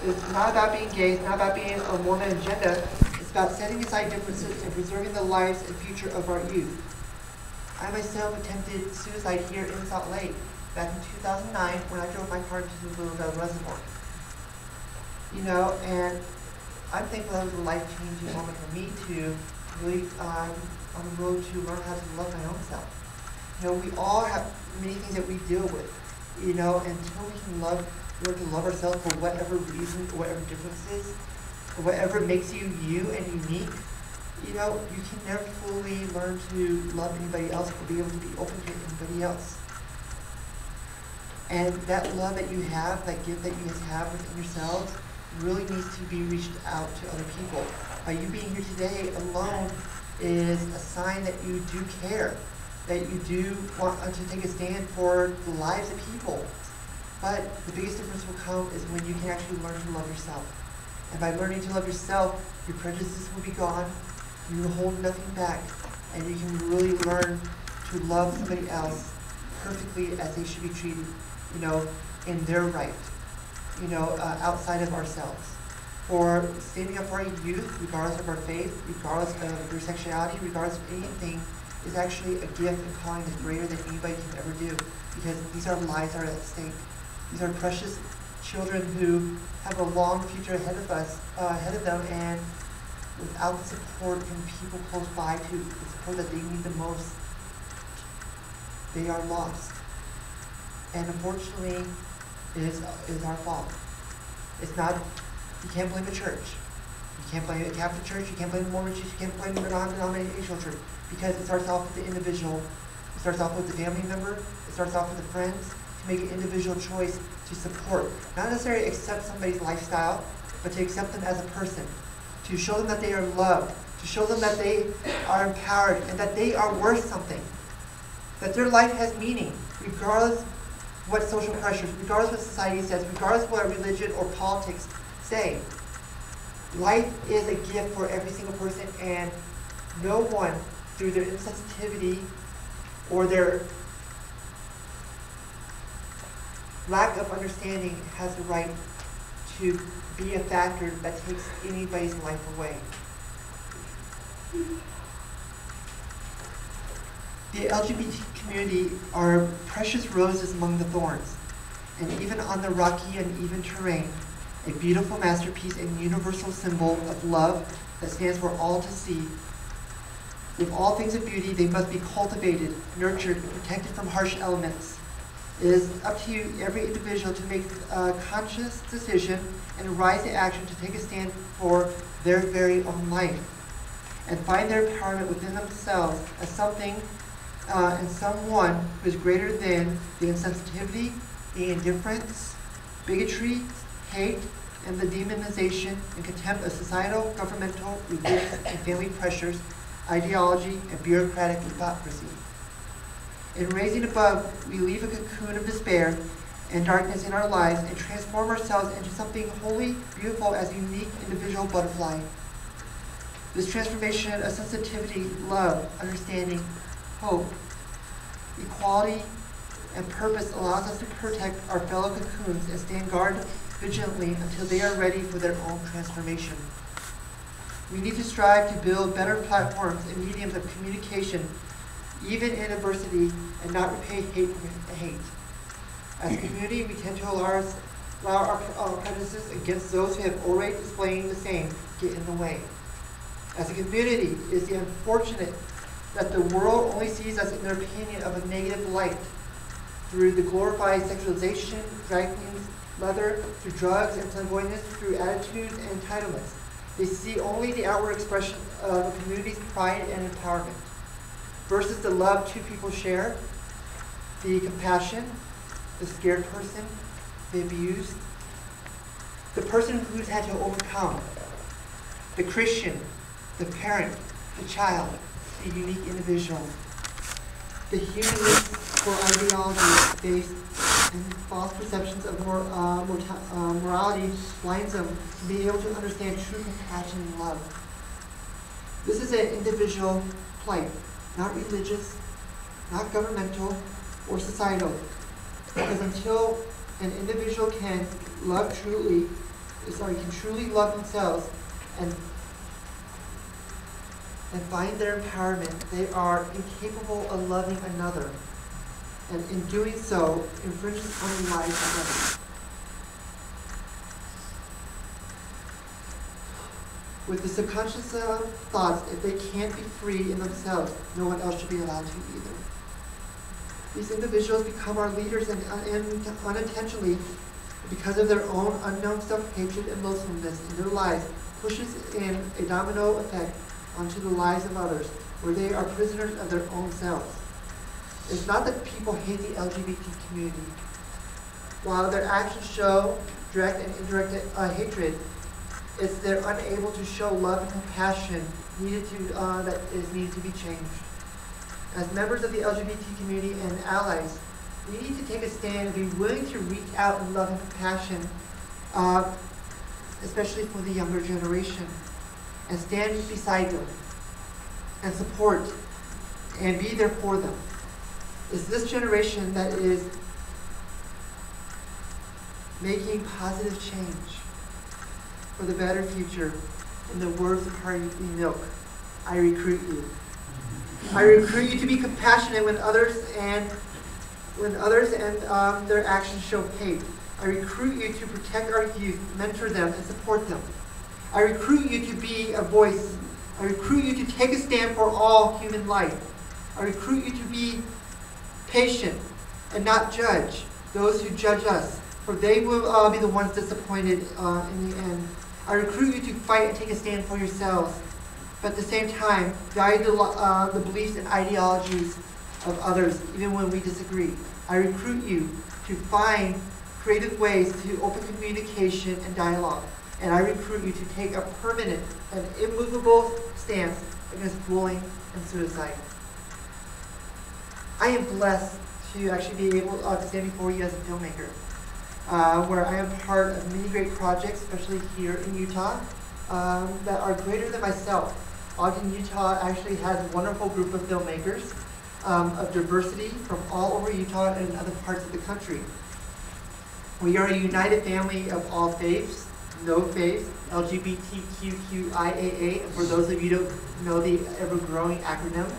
It's not about being gay, it's not about being a Mormon agenda. It's about setting aside differences and preserving the lives and future of our youth. I myself attempted suicide here in Salt Lake back in 2009 when I drove my car into the Little Bell Reservoir. You know, and I'm thankful that was a life-changing moment for me to really on the road to learn how to love my own self. You know, we all have many things that we deal with. You know, until we can learn to love ourselves for whatever reason, or whatever differences, or whatever makes you you and unique, you know, you can never fully learn to love anybody else or be able to be open to anybody else. And that love that you have, that gift that you guys have within yourselves, really needs to be reached out to other people. By you being here today alone is a sign that you do care, that you do want to take a stand for the lives of people. But the biggest difference will come is when you can actually learn to love yourself. And by learning to love yourself, your prejudices will be gone, you will hold nothing back, and you can really learn to love somebody else perfectly as they should be treated, you know, in their right, you know, outside of ourselves. For standing up for our youth, regardless of our faith, regardless of their sexuality, regardless of anything, is actually a gift and calling that's greater than anybody can ever do, because these are lives that are at stake. These are precious children who have a long future ahead of us, ahead of them, and without the support from people close by to the support that they need the most, they are lost. And unfortunately, it is our fault. It's not, you can't blame the church. You can't blame the Catholic Church, you can't blame the Mormon Church, you can't blame the non-denominational church, because it starts off with the individual. It starts off with the family member, it starts off with the friends, to make an individual choice to support. Not necessarily accept somebody's lifestyle, but to accept them as a person. To show them that they are loved, to show them that they are empowered, and that they are worth something. That their life has meaning, regardless what social pressures, regardless what society says, regardless what religion or politics say. Life is a gift for every single person, and no one, through their insensitivity or their lack of understanding, has the right to be a factor that takes anybody's life away. The LGBT community are precious roses among the thorns, and even on the rocky and uneven terrain, a beautiful masterpiece and universal symbol of love that stands for all to see. With all things of beauty, they must be cultivated, nurtured, and protected from harsh elements. It is up to you, every individual, to make a conscious decision and rise to action to take a stand for their very own life, and find their empowerment within themselves as something and someone who is greater than the insensitivity, the indifference, bigotry, hate, and the demonization and contempt of societal, governmental, religious, and family pressures, ideology, and bureaucratic hypocrisy. In raising above, we leave a cocoon of despair and darkness in our lives and transform ourselves into something wholly beautiful as a unique individual butterfly. This transformation of sensitivity, love, understanding, hope, equality, and purpose allows us to protect our fellow cocoons and stand guard vigilantly until they are ready for their own transformation. We need to strive to build better platforms and mediums of communication, even in adversity, and not repay hate with hate. As a community, we tend to allow our prejudices against those who have already displaying the same get in the way. As a community, it is unfortunate that the world only sees us in their opinion of a negative light, through the glorified sexualization, drag queens, leather, through drugs and flamboyance, through attitudes and entitlements. They see only the outward expression of the community's pride and empowerment, versus the love two people share, the compassion, the scared person, the abused, the person who's had to overcome, the Christian, the parent, the child, the unique individual. The humanists for ideology based and false perceptions of morality blinds them to be able to understand true compassion and love. This is an individual plight, not religious, not governmental, or societal. Because until an individual can love truly, can truly love themselves and find their empowerment, they are incapable of loving another, and in doing so, infringes on the lives of others. With the subconscious thoughts, if they can't be free in themselves, no one else should be allowed to either. These individuals become our leaders and unintentionally, because of their own unknown self-hatred and loathsomeness in their lives, pushes in a domino effect onto the lives of others, where they are prisoners of their own selves. It's not that people hate the LGBT community. While their actions show direct and indirect hatred, it's they're unable to show love and compassion that is needed to be changed. As members of the LGBT community and allies, we need to take a stand and be willing to reach out in love and compassion, especially for the younger generation, and stand beside them and support and be there for them. It's this generation that is making positive change for the better future. In the words of Harvey Milk, I recruit you. I recruit you to be compassionate when others and their actions show hate. I recruit you to protect our youth, mentor them, and support them. I recruit you to be a voice. I recruit you to take a stand for all human life. I recruit you to be patient and not judge those who judge us, for they will be the ones disappointed in the end. I recruit you to fight and take a stand for yourselves, but at the same time, value the beliefs and ideologies of others, even when we disagree. I recruit you to find creative ways to open communication and dialogue. And I recruit you to take a permanent and immovable stance against bullying and suicide. I am blessed to actually be able to stand before you as a filmmaker, where I am part of many great projects, especially here in Utah, that are greater than myself. Ogden, Utah actually has a wonderful group of filmmakers of diversity from all over Utah and other parts of the country. We are a united family of all faiths, no faith, LGBTQIAA, and for those of you who don't know the ever-growing acronym,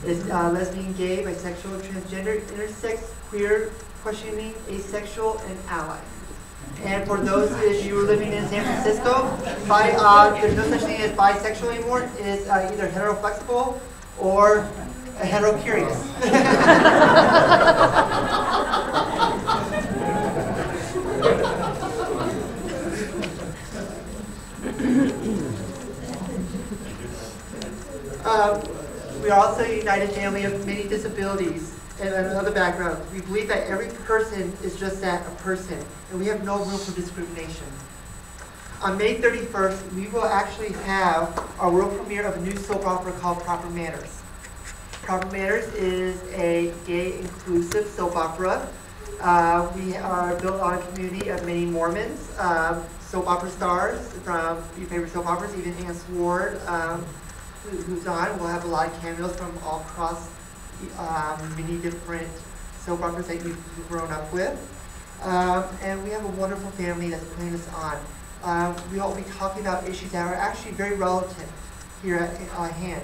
it's lesbian, gay, bisexual, transgender, intersex, queer, questioning, asexual, and ally. And for those of you who are living in San Francisco, there's no such thing as bisexual anymore. It's either hetero-flexible or hetero-curious. We are also a united family of many disabilities and other backgrounds. We believe that every person is just that, a person, and we have no room for discrimination. On May 31st, we will actually have our world premiere of a new soap opera called Proper Manners. Proper Manners is a gay inclusive soap opera. We are built on a community of many Mormons, soap opera stars from your favorite soap operas, even Anne Sword, who's on. We'll have a lot of cameos from all across many different soap operas that you've grown up with. And we have a wonderful family that's putting this on. We'll be talking about issues that are actually very relevant here at hand.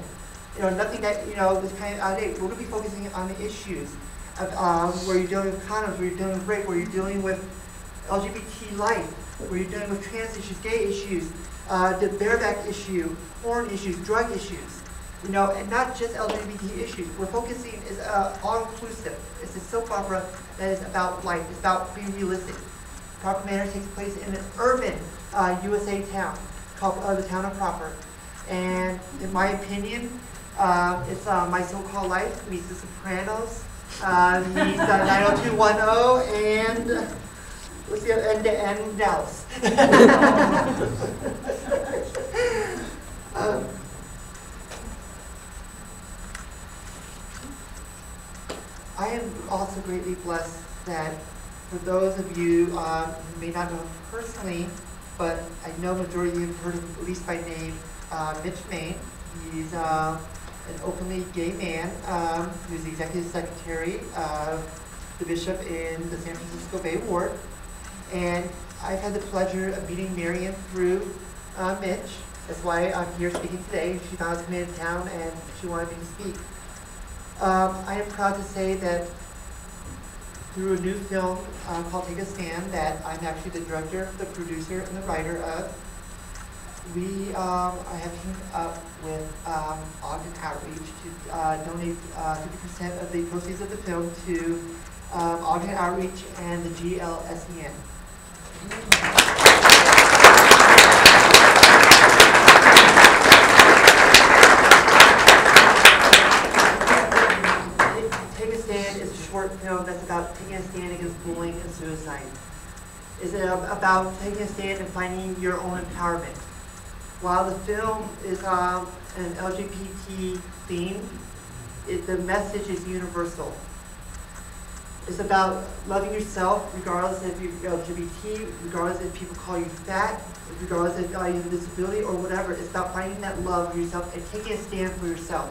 Nothing that, is kind of outdated. We're going to be focusing on the issues of where you're dealing with condoms, where you're dealing with rape, where you're dealing with LGBT life, where you're dealing with trans issues, gay issues, the bareback issue, porn issues, drug issues, and not just LGBT issues. We're focusing is all-inclusive. It's a soap opera that is about life. It's about being realistic. Proper Manners takes place in an urban USA town called the town of Proper. And in my opinion, it's My So-Called Life meets The Sopranos, meets 90210, and what's the other, and Dallas. I am also greatly blessed that for those of you who may not know personally, but I know majority of you have heard of him at least by name, Mitch Main. He's an openly gay man who's the executive secretary of the bishop in the San Francisco Bay Ward. And I've had the pleasure of meeting Marion through Mitch. That's why I'm here speaking today. She found us coming into town and she wanted me to speak. I am proud to say that through a new film called Take a Stand that I'm actually the director, the producer, and the writer of, I have teamed up with Ogden Outreach to donate 50% of the proceeds of the film to Ogden Outreach and the GLSEN. Take a Stand is a short film that's about taking a stand against bullying and suicide. It's about taking a stand and finding your own empowerment. While the film is an LGBT theme, the message is universal. It's about loving yourself regardless if you're LGBT, regardless if people call you fat, regardless if you have a disability or whatever. It's about finding that love for yourself and taking a stand for yourself.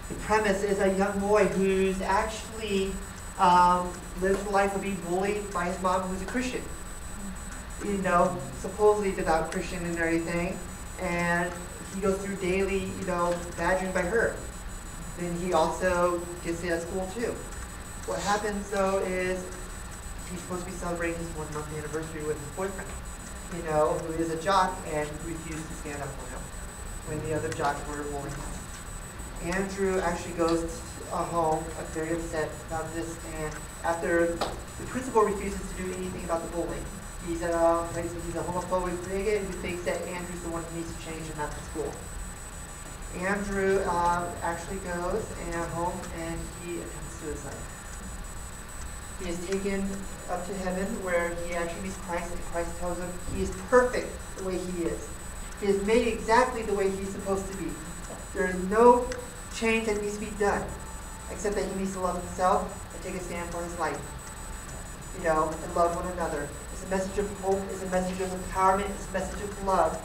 The premise is a young boy who's actually lives a life of being bullied by his mom, who's a Christian. You know, supposedly devout Christian and everything, and he goes through daily, badgering by her. Then he also gets it at school too. What happens though is he's supposed to be celebrating his 1 month anniversary with his boyfriend, who is a jock and refused to stand up for him when the other jocks were bullying him. Andrew actually goes home very upset about this, and after the principal refuses to do anything about the bullying. He's a homophobic bigot who thinks that Andrew's the one who needs to change and not the school. Andrew actually goes home and he attempts suicide. He is taken up to heaven where he actually meets Christ, and Christ tells him he is perfect the way he is. He is made exactly the way he's supposed to be. There is no change that needs to be done, except that he needs to love himself and take a stand for his life. And love one another. It's a message of hope, it's a message of empowerment, it's a message of love.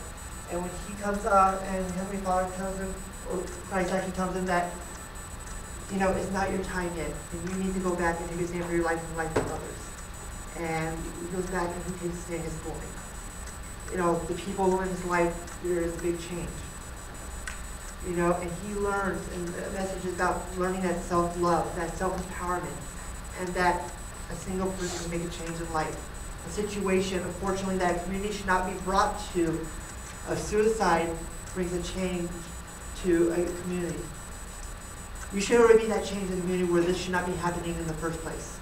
And when he comes up and Heavenly Father tells him, or Christ actually tells him that, it's not your time yet, and you need to go back and take a stand for your life and the life of others. And he goes back and he takes a stand his bullying. The people in his life, there is a big change. And he learns, and the message is about learning that self-love, that self-empowerment, and that a single person can make a change in life. A situation, unfortunately, that a community should not be brought to of suicide brings a change to a community. We should already be that change in the community where this should not be happening in the first place.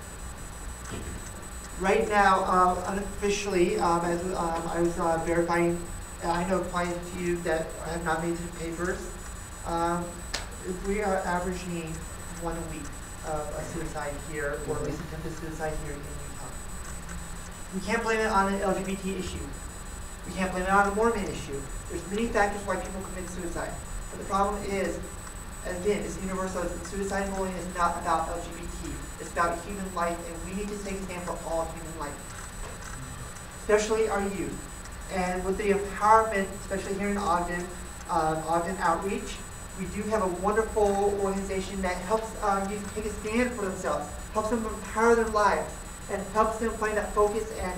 Right now, unofficially, as I was verifying, I know quite a few that have not made it to the papers. We are averaging 1 a week of a suicide here, or at least attempted suicide here in Utah. We can't blame it on an LGBT issue. We can't blame it on a Mormon issue. There's many factors why people commit suicide. But the problem is, again, it's universal. Suicide and bullying is not about LGBT. It's about human life, and we need to take a stand for all human life, especially our youth. And with the empowerment, especially here in Ogden, Ogden Outreach, we do have a wonderful organization that helps youth take a stand for themselves, helps them empower their lives, and helps them find that focus and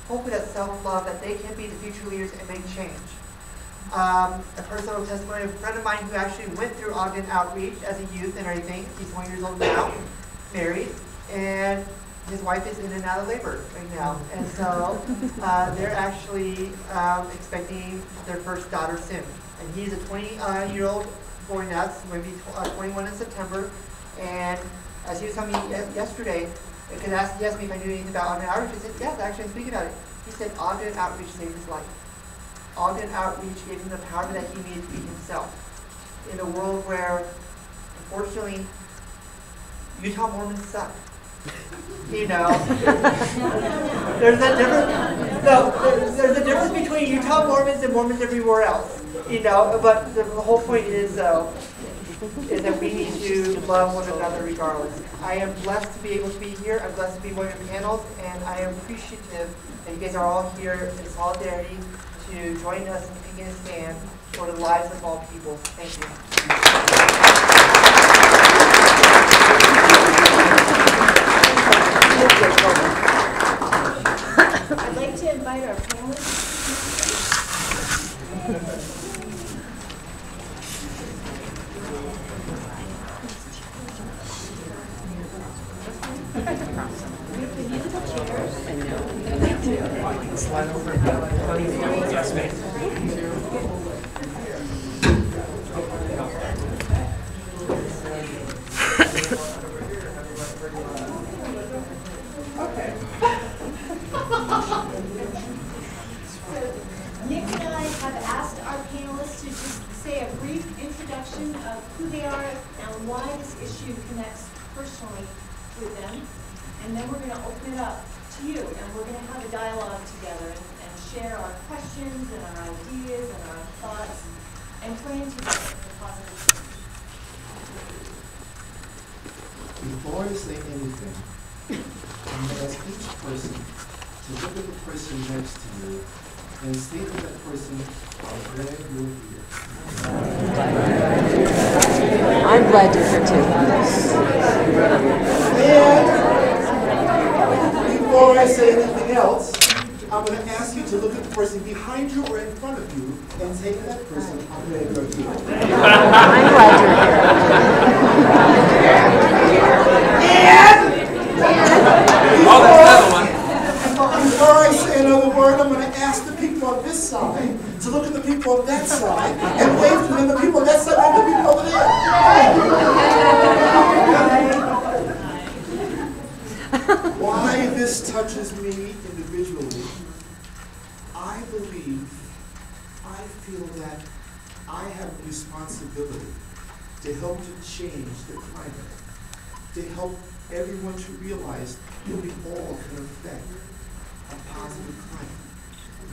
hopefully that self-love that they can be the future leaders and make change. A personal testimony of a friend of mine who actually went through Ogden Outreach as a youth and everything. He's 20 years old now, married, and his wife is in and out of labor right now. And so they're actually expecting their first daughter soon. And he's a 20-year-old boy now, so maybe 21 in September. And as he was telling me yesterday, because he asked me if I knew anything about Ogden Outreach, I said, yes, actually, I'm speaking about it. He said Ogden Outreach saved his life. Ogden Outreach gave him the power that he needed to be himself. In a world where, unfortunately, Utah Mormons suck. There's a difference between Utah Mormons and Mormons everywhere else. But the whole point is that we need to love one another regardless. I am blessed to be able to be here. I'm blessed to be one of your panels, and I am appreciative that you guys are all here in solidarity to join us in taking a stand for the lives of all people. Thank you. like to invite our panelists. Slide over. Yes, ma'am. Nick and I have asked our panelists to just say a brief introduction of who they are and why this issue connects personally with them. And then we're going to open it up to you, and we're going to have a dialogue together and share our questions and our ideas and our thoughts and plan together for positive change. Before I say anything, I'm going to ask each person to look at the person next to you and say to that person, I'm glad you're here. I'm glad you're here too. And before I say anything else, I'm going to ask you to look at the person behind you or in front of you and say to that person, I'm glad you're here. I'm glad you're here. Before I say another word, I'm going to ask the people on this side to look at the people on that side and wave to them, the people on that side and the people over there. Why this touches me individually, I feel that I have a responsibility to help to change the climate, to help everyone to realize that we all can affect a positive climate.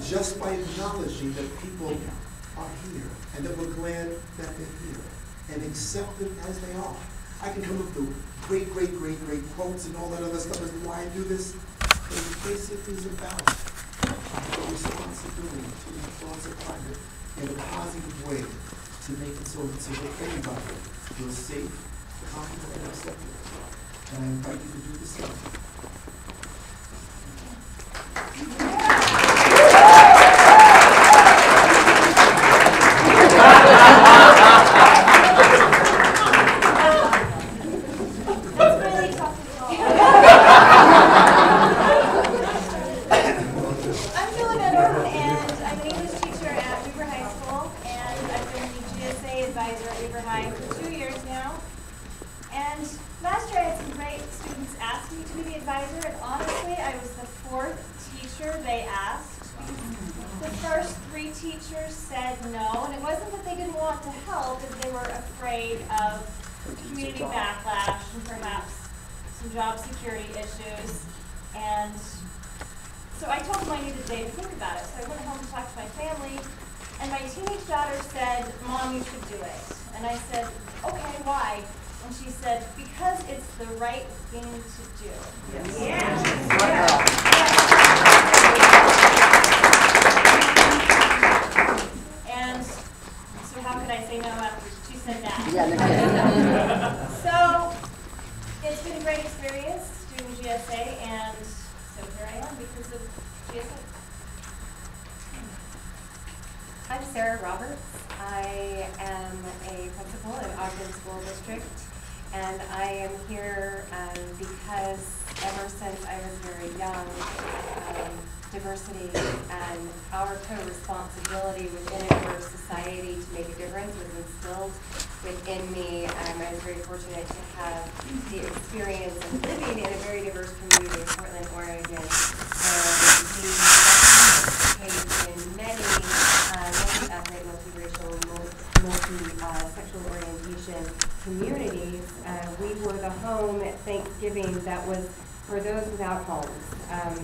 Just by acknowledging that people are here and that we're glad that they're here and accept them as they are. I can come up with great quotes and all that other stuff as to why I do this. But basically it's about a responsibility to influence the climate in a positive way to make it so that everybody feels safe, confident, and accepted. And I invite you to do the same.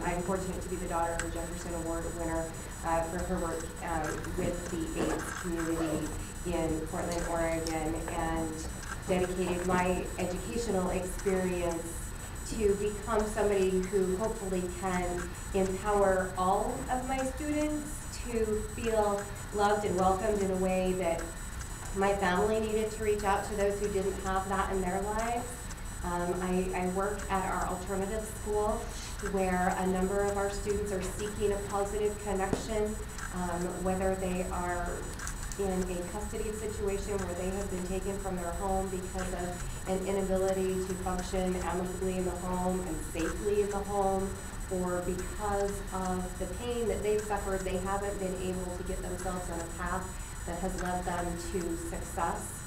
I'm fortunate to be the daughter of a Jefferson Award winner for her work with the AIDS community in Portland, Oregon, and dedicated my educational experience to become somebody who hopefully can empower all of my students to feel loved and welcomed in a way that my family needed to reach out to those who didn't have that in their lives. I work at our alternative school where a number of our students are seeking a positive connection, whether they are in a custody situation where they have been taken from their home because of an inability to function amicably in the home and safely in the home, or because of the pain that they've suffered, they haven't been able to get themselves on a path that has led them to success.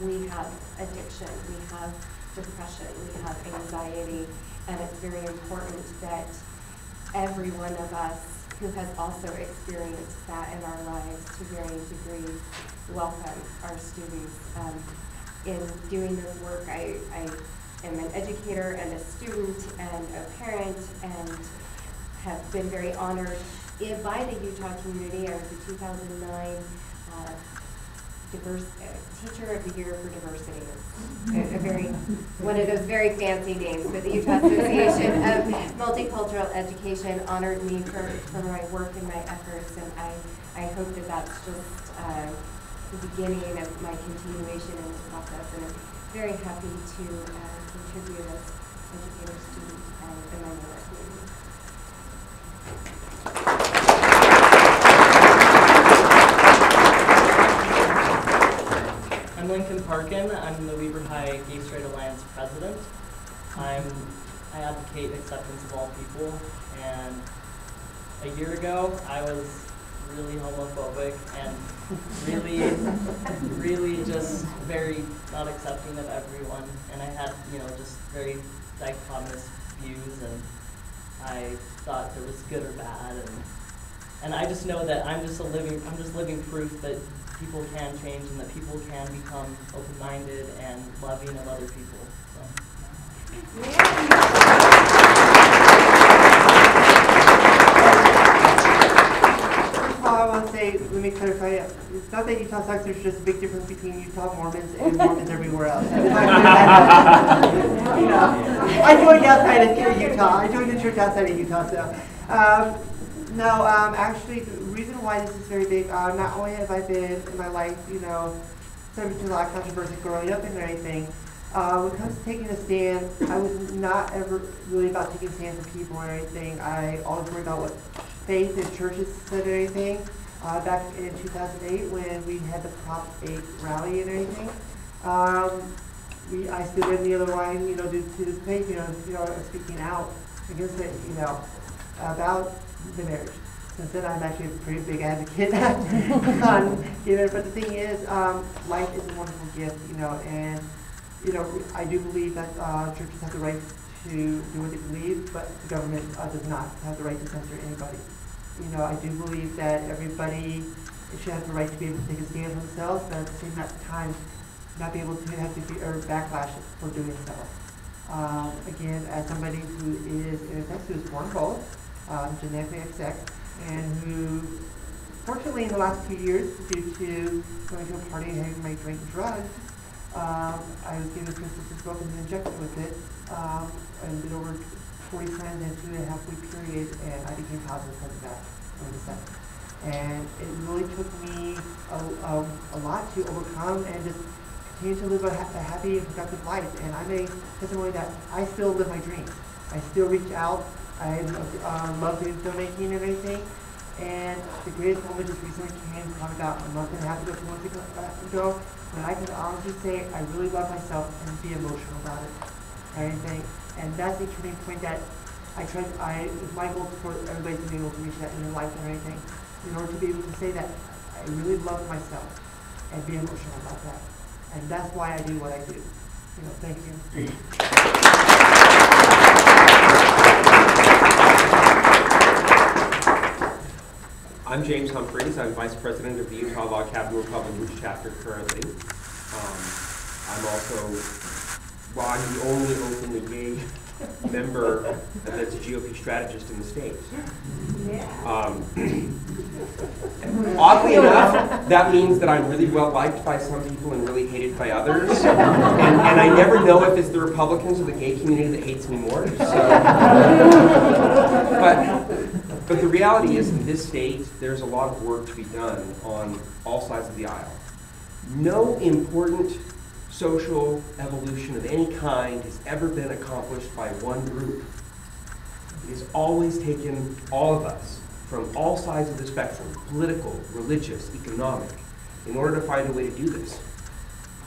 We have addiction, we have depression, we have anxiety, and it's very important that every one of us who has also experienced that in our lives to varying degrees welcome our students. In doing this work, I am an educator and a student and a parent, and have been very honored by the Utah community. I was the 2009 Teacher of the Year for Diversity. One of those very fancy names, but the Utah Association of Multicultural Education honored me for my work and my efforts, and I hope that that's just the beginning of my continuation in this process, and I'm very happy to contribute as educator, student, and a member of our community. I'm Lincoln Parkin. I'm the Weber High Gay Straight Alliance president. I advocate acceptance of all people, and a year ago I was really homophobic and really just very not accepting of everyone, and I had, just very dichotomous views, and I thought there was good or bad, and I just know that I'm just living proof that people can change and that people can become open-minded and loving of other people. First of all, I want to say, let me clarify, it's not that Utah sucks, there's just a big difference between Utah Mormons and Mormons everywhere else. I joined outside of Utah. I joined the church outside of Utah, so. Actually, the reason why this is very big, not only have I been in my life, subject to a lot of controversy growing up and everything, when it comes to taking a stand, I was not ever really about taking a stand for people or anything. I always worried about what faith and churches said or anything. Back in 2008 when we had the Prop 8 rally and everything, I stood in the other line, due to the faith, speaking out against it, about the marriage. Since then, I'm actually a pretty big advocate on giving. But the thing is, life is a wonderful gift, and I do believe that churches have the right to do what they believe, but the government does not have the right to censor anybody. I do believe that everybody should have the right to be able to take a stand for themselves, but at the same time, not be able to have to be or backlash for doing so. Again, as somebody who is intersex, who is born both, genetically XX, and who, fortunately, in the last 2 years, due to going to a party and having my drink and drugs, I was given a twisted stroke and injected with it, and did over 40 times in a 2.5-week period, and I became positive because of that on the 7th. And it really took me a lot to overcome and just continue to live a happy and productive life. And I'm a testimony that I still live my dreams. I still reach out. I love doing filmmaking and everything. And the greatest moment just recently came probably about a month and a half ago, 2 months ago, when I can honestly say I really love myself and be emotional about it and everything. And that's the turning point that it's my goal for everybody to be able to reach that in their life and everything, in order to be able to say that I really love myself and be emotional about that. And that's why I do what I do. Thank you. I'm James Humphreys. I'm Vice President of the Utah Log Cabin Republicans chapter currently. I'm the only openly gay member that's a GOP strategist in the state. Oddly enough, that means that I'm really well liked by some people and really hated by others. And I never know if it's the Republicans or the gay community that hates me more. But the reality is, in this state, there's a lot of work to be done on all sides of the aisle. No important social evolution of any kind has ever been accomplished by one group. It has always taken all of us from all sides of the spectrum, political, religious, economic, in order to find a way to do this.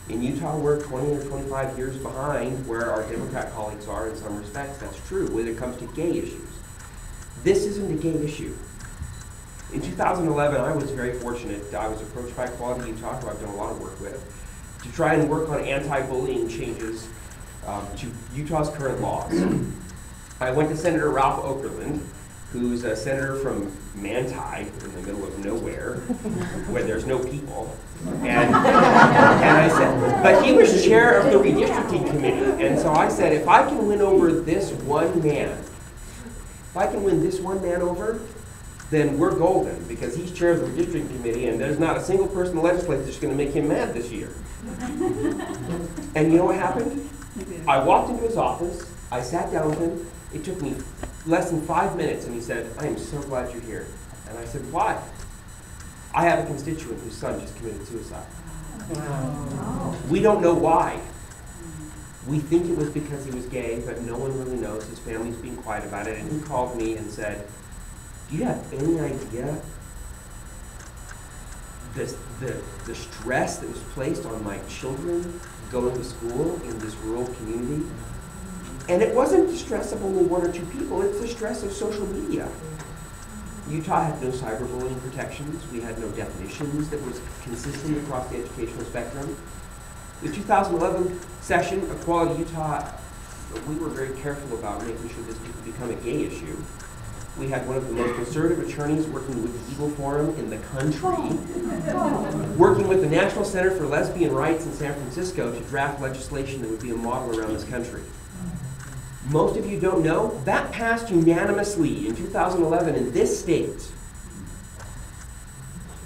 In Utah, we're 20 or 25 years behind where our Democrat colleagues are in some respects. That's true when it comes to gay issues. This isn't a gay issue. In 2011, I was very fortunate. I was approached by Equality Utah, who I've done a lot of work with, to try and work on anti-bullying changes to Utah's current laws. I went to Senator Ralph Okerlund, who's a senator from Manti, in the middle of nowhere, where there's no people. And I said, but he was chair of the redistricting committee. And so I said, if I can win over this one man, over, then we're golden, because he's chair of the redistricting committee, and there's not a single person in the legislature that's going to make him mad this year. And you know what happened? I walked into his office, I sat down with him, it took me less than 5 minutes, and he said, I am so glad you're here. And I said, why? I have a constituent whose son just committed suicide. Wow. We don't know why. We think it was because he was gay, but no one really knows. His family's being quiet about it, and he called me and said, do you have any idea the stress that was placed on my children going to school in this rural community? And it wasn't the stress of only one or two people, it's the stress of social media. Utah had no cyberbullying protections. We had no definitions that was consistent across the educational spectrum. The 2011 session, Equality Utah, we were very careful about making sure this didn't become a gay issue. We had one of the most conservative attorneys working with the Eagle Forum in the country, working with the National Center for Lesbian Rights in San Francisco to draft legislation that would be a model around this country. Most of you don't know, that passed unanimously in 2011 in this state.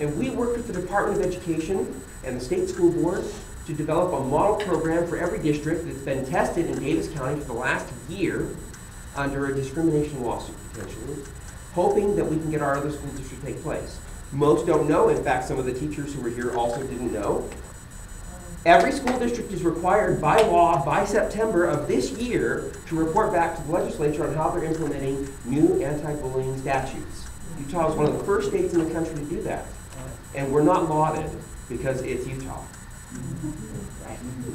And we worked with the Department of Education and the state school board to develop a model program for every district that's been tested in Davis County for the last year under a discrimination lawsuit, potentially, hoping that we can get our other school districts to take place. Most don't know, in fact, some of the teachers who were here also didn't know. Every school district is required by law by September of this year to report back to the legislature on how they're implementing new anti-bullying statutes. Utah is one of the first states in the country to do that. And we're not lauded because it's Utah.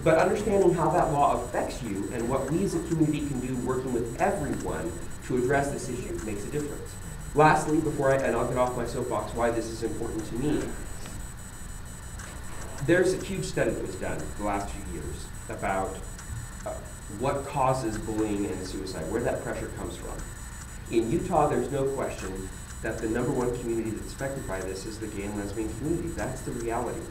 But understanding how that law affects you and what we as a community can do working with everyone to address this issue makes a difference. Lastly, and I'll get off my soapbox, why this is important to me. There's a huge study that was done the last few years about what causes bullying and suicide, where that pressure comes from. In Utah, there's no question that the #1 community that's affected by this is the gay and lesbian community. That's the reality.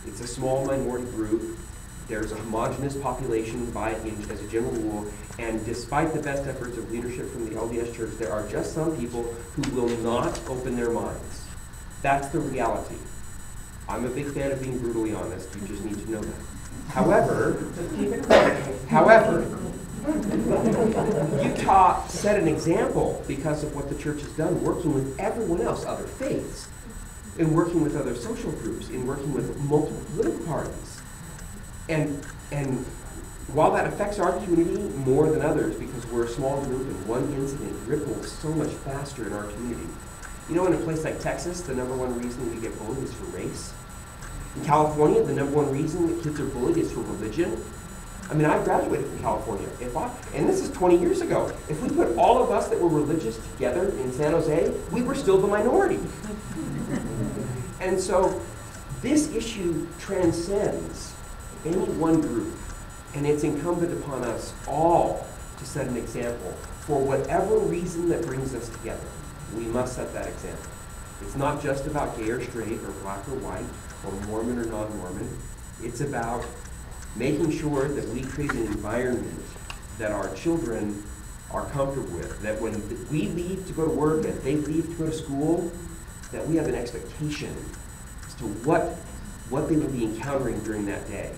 It's a small minority group. There's a homogenous population as a general rule, and despite the best efforts of leadership from the LDS Church, there are just some people who will not open their minds. That's the reality. I'm a big fan of being brutally honest. You just need to know that. However, Utah set an example because of what the church has done, working with everyone else, other faiths, in working with other social groups, in working with multiple political parties. And while that affects our community more than others, because we're a small group and one incident ripples so much faster in our community. You know, in a place like Texas, the #1 reason we get bullied is for race. In California, the #1 reason that kids are bullied is for religion. I mean, I graduated from California. And this is 20 years ago. If we put all of us that were religious together in San Jose, we were still the minority. And so this issue transcends any one group. And it's incumbent upon us all to set an example. For whatever reason that brings us together, we must set that example. It's not just about gay or straight or black or white or Mormon or non-Mormon. It's about making sure that we create an environment that our children are comfortable with, that when we leave to go to work and they leave to go to school, that we have an expectation as to what they will be encountering during that day.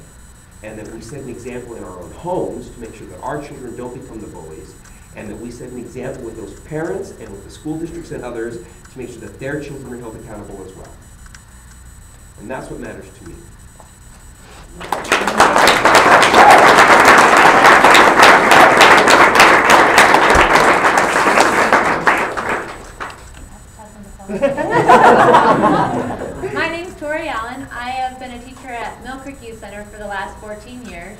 And that we set an example in our own homes to make sure that our children don't become the bullies, and that we set an example with those parents and with the school districts and others to make sure that their children are held accountable as well. And that's what matters to me. My name's Tori Allen. I have been a teacher at Mill Creek Youth Center for the last 14 years.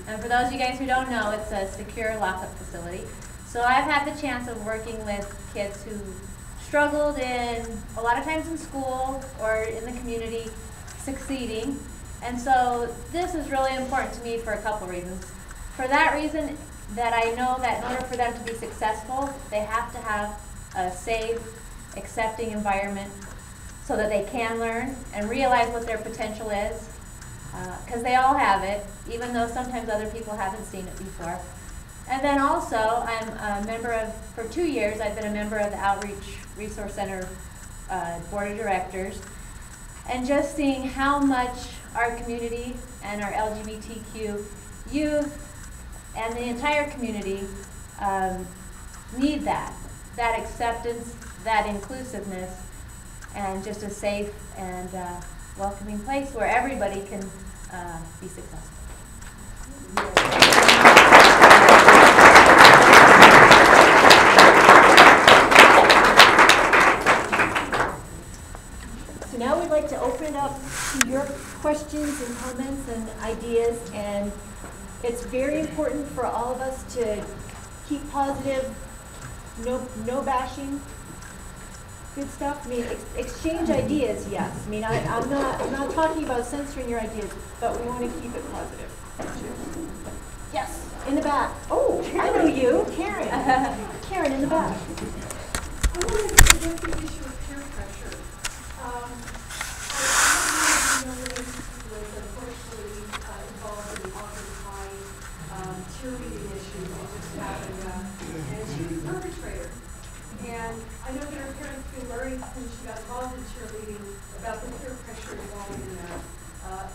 And for those of you guys who don't know, it's a secure lockup facility. So I've had the chance of working with kids who struggled a lot of times in school or in the community, succeeding. And so this is really important to me for a couple reasons. For that reason, that I know that in order for them to be successful, they have to have a safe, accepting environment so that they can learn and realize what their potential is. Because they all have it, even though sometimes other people haven't seen it before. And then also, I'm a member of, for 2 years, I've been a member of the Outreach Resource Center Board of Directors. And just seeing how much our community and our LGBTQ youth and the entire community need that acceptance, that inclusiveness, and just a safe and welcoming place where everybody can be successful. So now we'd like to open it up to your questions and comments and ideas, and it's very important for all of us to keep positive, no bashing, good stuff. I mean, exchange ideas, yes. I mean, I'm not talking about censoring your ideas, but we want to keep it positive. Yes, in the back. Oh, I know you, Karen. Karen in the back. I wanted to present the issue of peer pressure. I was unfortunately involved in the Auburn High cheerleading issue that just happened, and she's a perpetrator. And I know that her parents have been learning since she got involved in cheerleading about the peer pressure involved in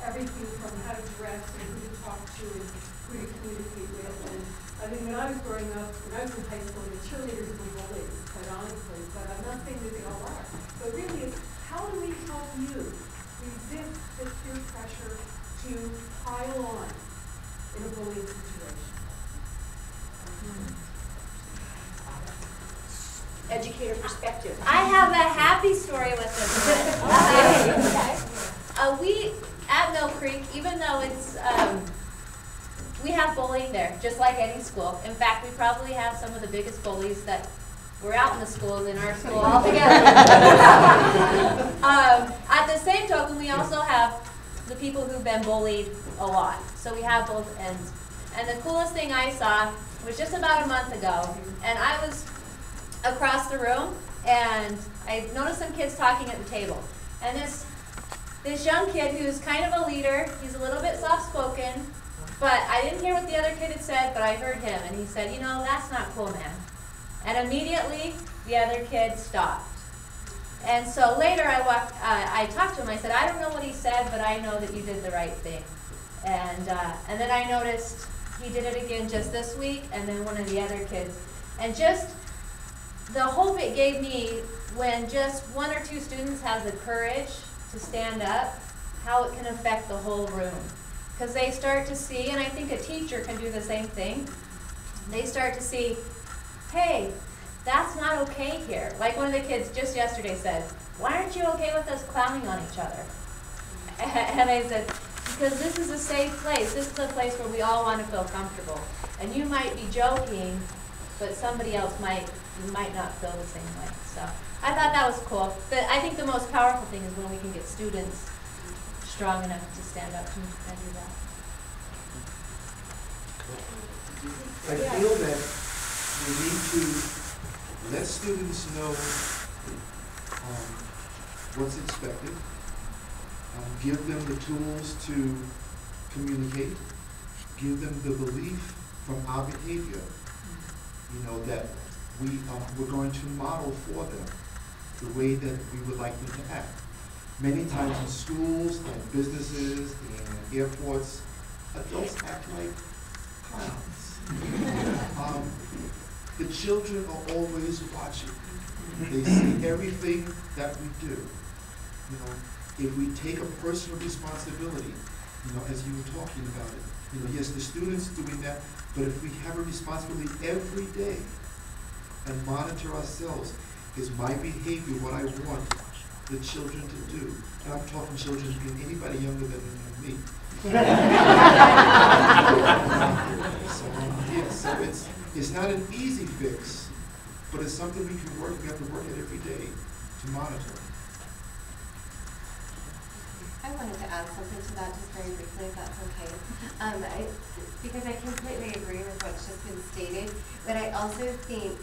everything from how to dress and who to talk to and who to communicate with. And I mean, when I was growing up, when I was in high school, the cheerleaders were bullies, quite honestly, but I'm not saying that they all are. But really, it's how do we help you resist the peer pressure to pile on in a bullying situation? Educator perspective. I have a happy story with this one. We, at Mill Creek, even though it's, we have bullying there, just like any school. In fact, we probably have some of the biggest bullies that were out in the schools in our school altogether. At the same token, we also have the people who've been bullied a lot. So we have both ends. And the coolest thing I saw was just about a month ago, and I was across the room, and I noticed some kids talking at the table. And this young kid who's kind of a leader, he's a little bit soft-spoken, but I didn't hear what the other kid had said, but I heard him, and he said, you know, that's not cool, man. And immediately, the other kid stopped. And so later I talked to him, I said, I don't know what he said, but I know that you did the right thing. And then I noticed he did it again just this week, and then one of the other kids. And just the hope it gave me when just one or two students have the courage to stand up, how it can affect the whole room. Because they start to see, and I think a teacher can do the same thing, they start to see, hey, that's not okay here. Like one of the kids just yesterday said, why aren't you okay with us clowning on each other? And I said, because this is a safe place. This is a place where we all want to feel comfortable. And you might be joking, but somebody else might not feel the same way. So I thought that was cool. But I think the most powerful thing is when we can get students strong enough to stand up and do that. I feel that we need to let students know what's expected, give them the tools to communicate, give them the belief from our behavior, you know, that we're going to model for them the way that we would like them to act. Many times in schools and businesses and airports, adults act like clowns. The children are always watching. They see everything that we do. You know, if we take a personal responsibility, you know, as you were talking about it, you know, yes, the students doing that, but if we have a responsibility every day and monitor ourselves, Is my behavior what I want the children to do? And I'm talking children being anybody younger than me. So it's not an easy fix, but it's something we can work. We have to work at every day to monitor. I wanted to add something to that just very briefly, if that's okay. Because I completely agree with what's just been stated, but I also think,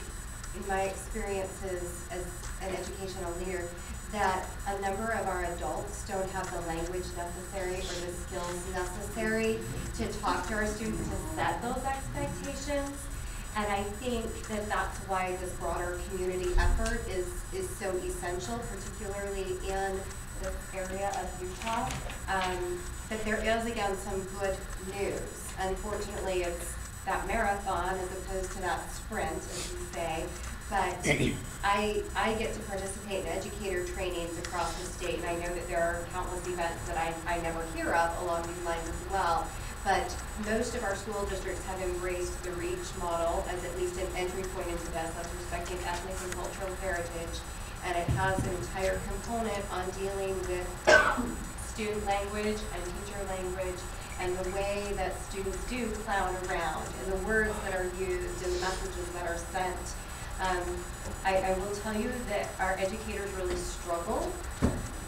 in my experiences as an educational leader, that a number of our adults don't have the language necessary or the skills necessary to talk to our students to set those expectations. And I think that that's why this broader community effort is so essential, particularly in this area of Utah. But there is, again, some good news. Unfortunately, it's that marathon as opposed to that sprint, as you say. But I get to participate in educator trainings across the state, and I know that there are countless events that I never hear of along these lines as well. But most of our school districts have embraced the REACH model as at least an entry point into this, that's respecting ethnic and cultural heritage. And it has an entire component on dealing with student language and teacher language and the way that students do clown around and the words that are used and the messages that are sent. I will tell you that our educators really struggle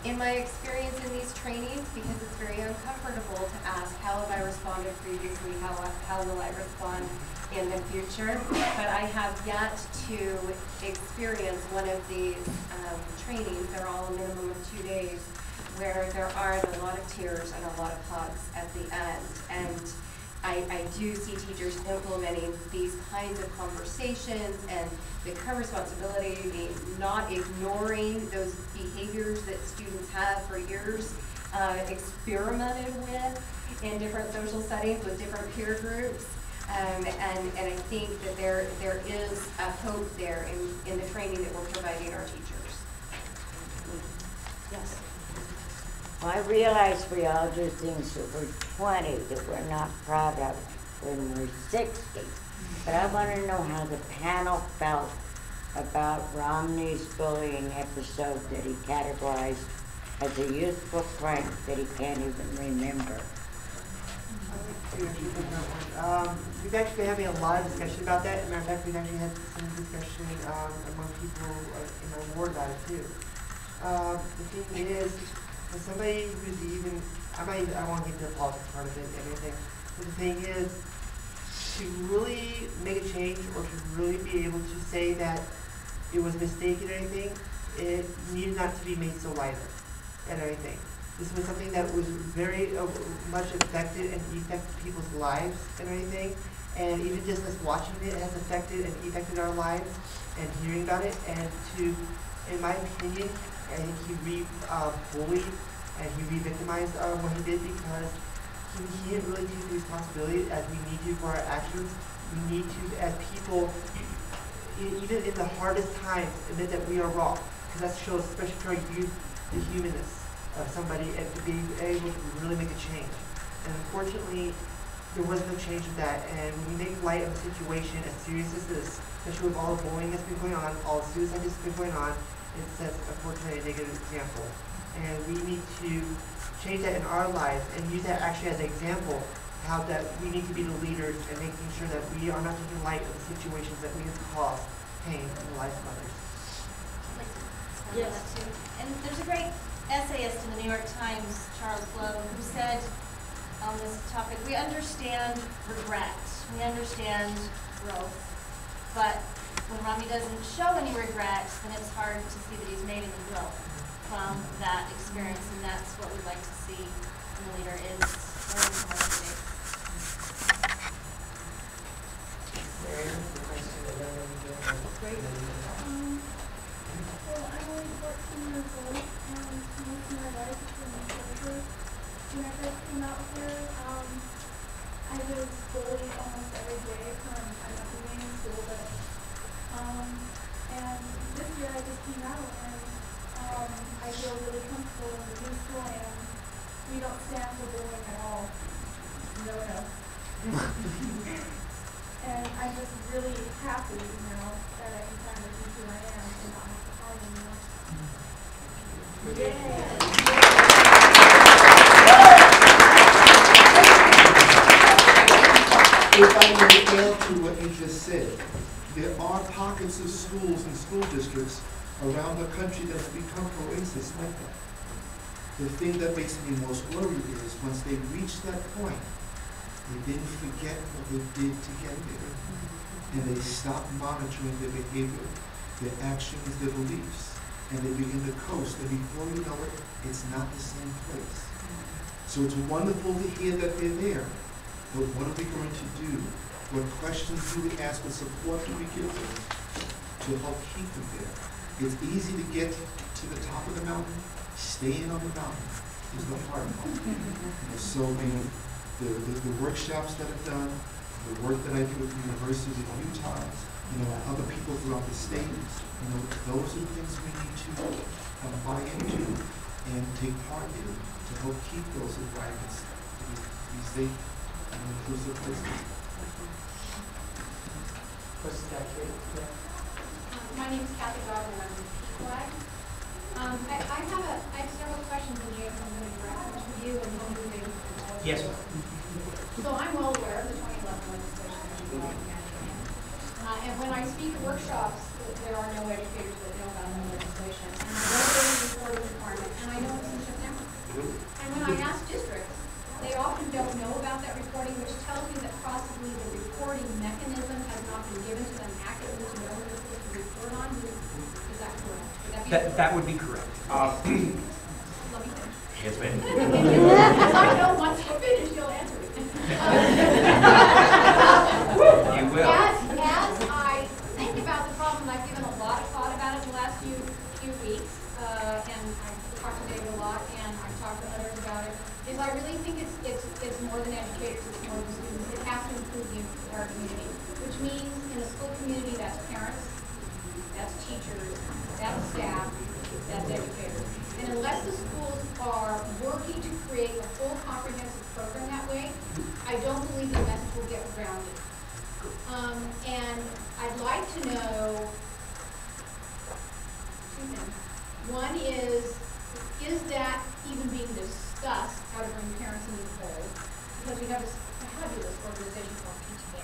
in my experience in these trainings because it's very uncomfortable to ask, how have I responded previously, how will I respond in the future? But I have yet to experience one of these trainings, they're all a minimum of 2 days, where there aren't a lot of tears and a lot of hugs at the end. And I do see teachers implementing these kinds of conversations and the co-responsibility, not ignoring those behaviors that students have for years experimented with in different social settings with different peer groups. And I think that there is a hope there in the training that we're providing our teachers. Yes. I realize we all do things that we're 20 that we're not proud of when we're 60. But I want to know how the panel felt about Romney's bullying episode that he categorized as a youthful prank that he can't even remember. We've actually been having a lot of discussion about that. As a matter of fact, we've actually had some discussion among people in our ward about it too. The thing is, for somebody who's even, I won't get into the politics part of it and everything, but the thing is, to really make a change or to really be able to say that it was mistaken or anything, it needed not to be made so light and everything. This was something that was very much affected and affected people's lives and everything. And even just us watching it has affected and affected our lives and hearing about it. And to, in my opinion, I think he bullied and he re-victimized what he did because he didn't really take the responsibility as we need to for our actions. We need to, as people, even in the hardest times, admit that we are wrong. Because that shows, especially to our youth, the humanness of somebody and to be able to really make a change. And unfortunately, there was no change in that. And when we make light of a situation as serious as this, especially with all the bullying that's been going on, all the suicide that's been going on, it sets, unfortunately, a negative example. And we need to change that in our lives and use that actually as an example, how that we need to be the leaders and making sure that we are not taking light of the situations that we have caused pain in the lives of others. Yes. And there's a great essayist in the New York Times, Charles Blow, who said on this topic, we understand regret, we understand growth, but when Romney doesn't show any regret, then it's hard to see that he's made any growth from that experience, and that's what we'd like to see in the leader is learning from our mistakes. Great. Well, I'm only 14 years old, and most of my life has been in soldier. When I first came out here, I was bullied almost every day from, I'm not being in school, but, and this year I just came out, and I feel really comfortable in the new school, and we don't stand for bullying at all. No. And I'm just really happy, that I can finally be who I am and not have to more than that. If I may add to what you just said, there are pockets of schools and school districts around the country that have become oases like that. The thing that makes me most worried is once they reach that point, they didn't forget what they did to get there. And they stop monitoring their behavior, their actions, their beliefs, and they begin to coast. And before you know it, it's not the same place. So it's wonderful to hear that they're there. But what are we going to do? What questions do we ask? What support do we give them to help keep them there? It's easy to get to the top of the mountain. Staying on the mountain is the hard part. So the workshops that I've done, the work that I do at the University of Utah, other people throughout the state, those are the things we need to buy into and take part in to help keep those environments to be safe and inclusive places. My name is Kathy Godwin, I'm with PFLAG. I have several questions, and James, I'm going to direct them to you and then moving. Yes. So I'm well aware of the 2011 legislation. And when I speak at workshops, there are no educators that know about the legislation. And I know there is a reporting requirement, and I know it's in September. And when I ask districts, they often don't know about that reporting, which tells me that possibly the reporting mechanism has not been given to them accurately to know what they're supposed to report on. Is that correct? That would be correct. Let me finish. Yes, ma'am. Because I know once you finish, you'll answer it. You will. As I think about the problem, I've given a lot of thought about it the last few weeks, and I've talked to David a lot, and I've talked to others about it, is I really think it's more than educators, it's more than students. It has to include the entire community, which means in a school community, that's parents, that's teachers, that's staff, that's educators. And unless the schools are working to create a full comprehensive program that way, I don't believe the message will get grounded. And I'd like to know two things. One is that even being discussed how to bring parents into the fold? Because we have this fabulous organization called PTA.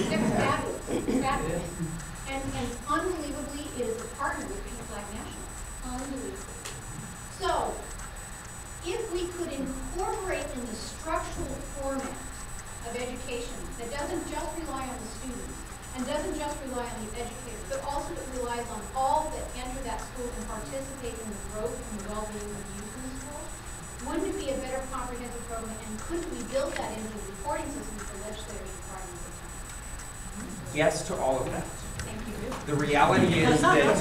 They're fabulous. Fabulous. And unbelievably, it is a partner with PFLAG National. Unbelievable. So, if we could incorporate in the structural format of education that doesn't just rely on the students and doesn't just rely on the educators, but also that relies on all that enter that school and participate in the growth and the well-being of youth in the school, wouldn't it be a better comprehensive program, and couldn't we build that into the reporting system for legislators requirements? Yes to all of that. Thank you. The reality is that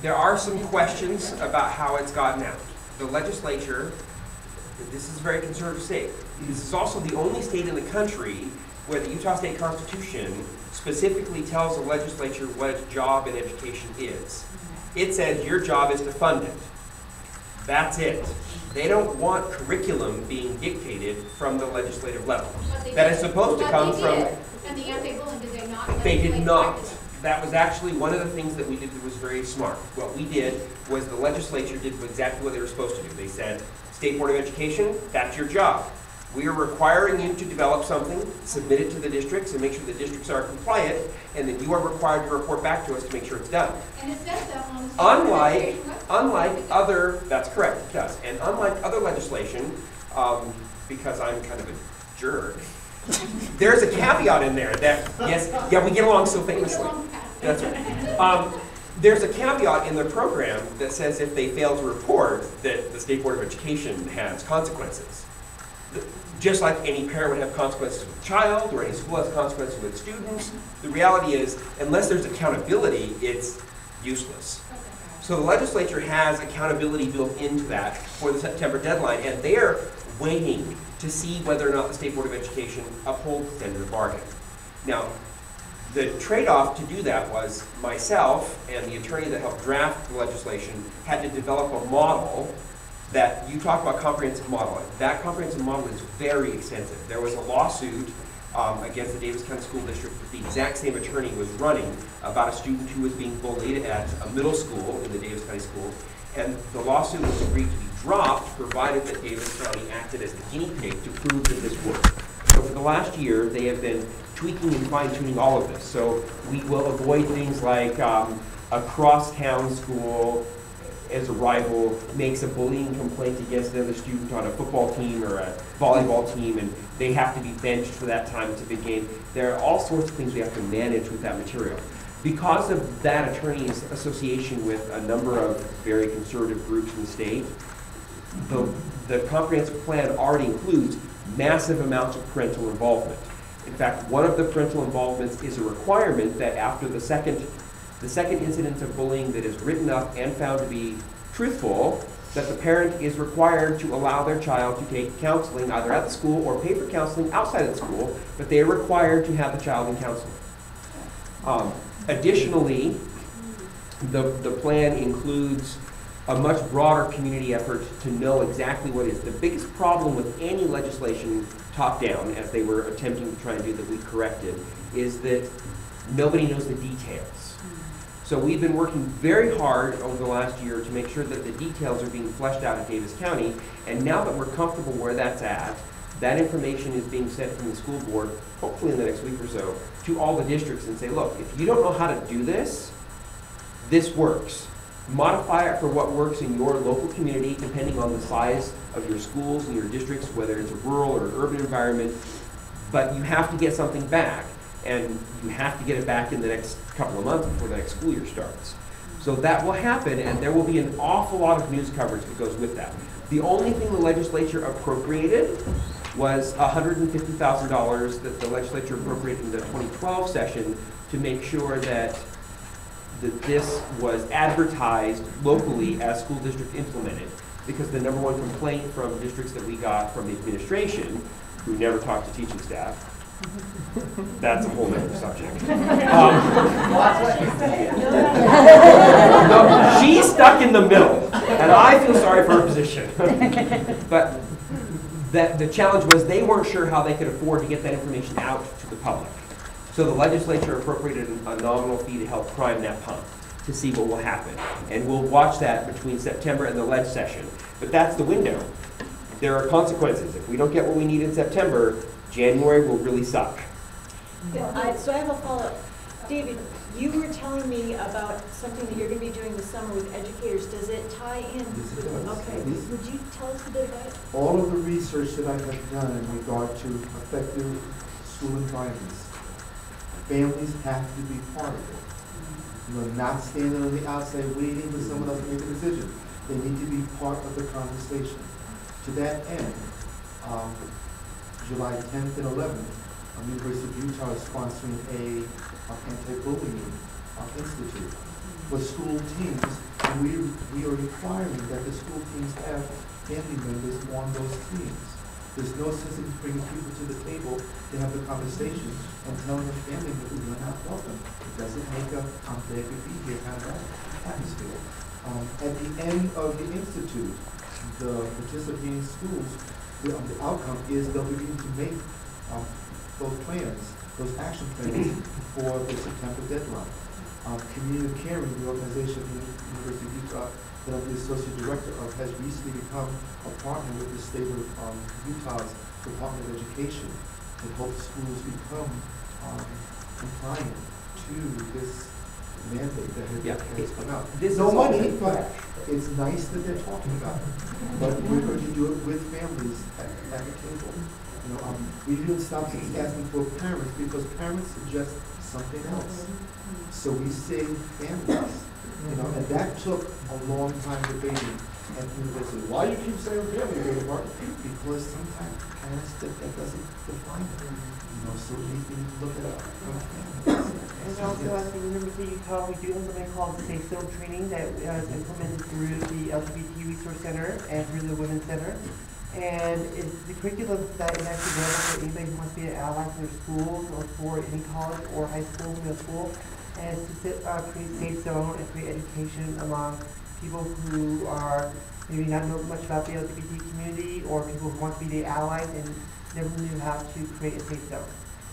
there are some questions about how it's gotten out. The legislature, this is a very conservative state. This is also the only state in the country where the Utah State Constitution specifically tells the legislature what its job in education is. It says your job is to fund it. That's it. They don't want curriculum being dictated from the legislative level. That is supposed to come from... And the anti-bullying, did they not? They did not. That was actually one of the things that we did that was very smart. What we did was the legislature did exactly what they were supposed to do. They said, State Board of Education, that's your job. We are requiring you to develop something, submit it to the districts, and make sure the districts are compliant, and then you are required to report back to us to make sure it's done. And it says that on the State Board of Education website. Unlike other, that's correct, it does. And unlike other legislation, because I'm kind of a jerk, there's a caveat in there that, yes, yeah, we get along so famously. That's right. There's a caveat in the program that says if they fail to report that the State Board of Education has consequences. Just like any parent would have consequences with a child, or any school has consequences with students, the reality is, unless there's accountability, it's useless. So the legislature has accountability built into that for the September deadline, and they're waiting to see whether or not the State Board of Education upholds the end of the bargain. Now, the trade-off to do that was myself and the attorney that helped draft the legislation had to develop a model that you talk about comprehensive model. That comprehensive model is very extensive. There was a lawsuit against the Davis County School District that the exact same attorney was running about a student who was being bullied at a middle school in the Davis County School. And the lawsuit was agreed to be dropped, provided that Davis County acted as the guinea pig to prove that this worked. So for the last year, they have been tweaking and fine-tuning all of this. So we will avoid things like a crosstown school as a rival makes a bullying complaint against another student on a football team or a volleyball team, and they have to be benched for that time. It's a big game. There are all sorts of things we have to manage with that material. Because of that attorney's association with a number of very conservative groups in the state, the comprehensive plan already includes massive amounts of parental involvement. In fact, one of the parental involvements is a requirement that after the second incident of bullying that is written up and found to be truthful, that the parent is required to allow their child to take counseling either at the school or pay for counseling outside of the school, but they are required to have the child in counseling. Additionally, the plan includes a much broader community effort to know exactly what is. The biggest problem with any legislation top-down, as they were attempting to try and do that we corrected, is that nobody knows the details. So we've been working very hard over the last year to make sure that the details are being fleshed out at Davis County, and now that we're comfortable where that's at, that information is being sent from the school board, hopefully in the next week or so, to all the districts and say, look, if you don't know how to do this, this works. Modify it for what works in your local community, depending on the size of your schools and your districts, whether it's a rural or urban environment, but you have to get something back, and you have to get it back in the next couple of months before the next school year starts. So that will happen, and there will be an awful lot of news coverage that goes with that. The only thing the legislature appropriated was $150,000 that the legislature appropriated in the 2012 session to make sure that this was advertised locally as school district implemented. Because the number one complaint from districts that we got from the administration, who never talked to teaching staff, that's a whole other subject. No, she's stuck in the middle, and I feel sorry for her position. But the challenge was they weren't sure how they could afford to get that information out to the public. So the legislature appropriated a nominal fee to help prime that pump to see what will happen. And we'll watch that between September and the ledge session. But that's the window. There are consequences. If we don't get what we need in September, January will really suck. So I have a follow-up. David, you were telling me about something that you're going to be doing this summer with educators. Does it tie in? Yes, it does. Okay. Would you tell us a bit about it? All of the research that I have done in regard to effective school environments, families have to be part of it. You know, not standing on the outside waiting for someone else to make a decision. They need to be part of the conversation. To that end, July 10th and 11th, University of Utah is sponsoring an anti-bullying institute for school teams, and we are requiring that the school teams have family members on those teams. There's no sense in bringing people to the table to have the conversation and telling the family members you're not welcome. It doesn't make a I'm glad to be here kind of atmosphere. At the end of the institute, the participating schools, the outcome is they'll begin to make those plans, those action plans for the September deadline. Community Caring, the organization at the University of Utah that I'm the associate director of, has recently become a partner with the state of Utah's Department of Education to help schools become compliant to this mandate that has come out. This no is all money, good. but it's nice that they're talking about it. But we're going to do it with families at the table. You know, we didn't stop asking for parents because parents suggest something else. So we say families. You know, and that took a long time debating at the university. Why you keep saying family, David Martin? Because sometimes parents that doesn't define it. You know, so we need to look it up. And also at the University of Utah, we do implement called Safe Zone training that is implemented through the LGBT Resource Center and through the Women's Center. And it's the curriculum that is actually available for anybody who wants to be an ally for their schools or for any college or high school, middle school. And it's to create safe zone and create education among people who are maybe not know much about the LGBT community or people who want to be the allies and never knew how to create a safe zone.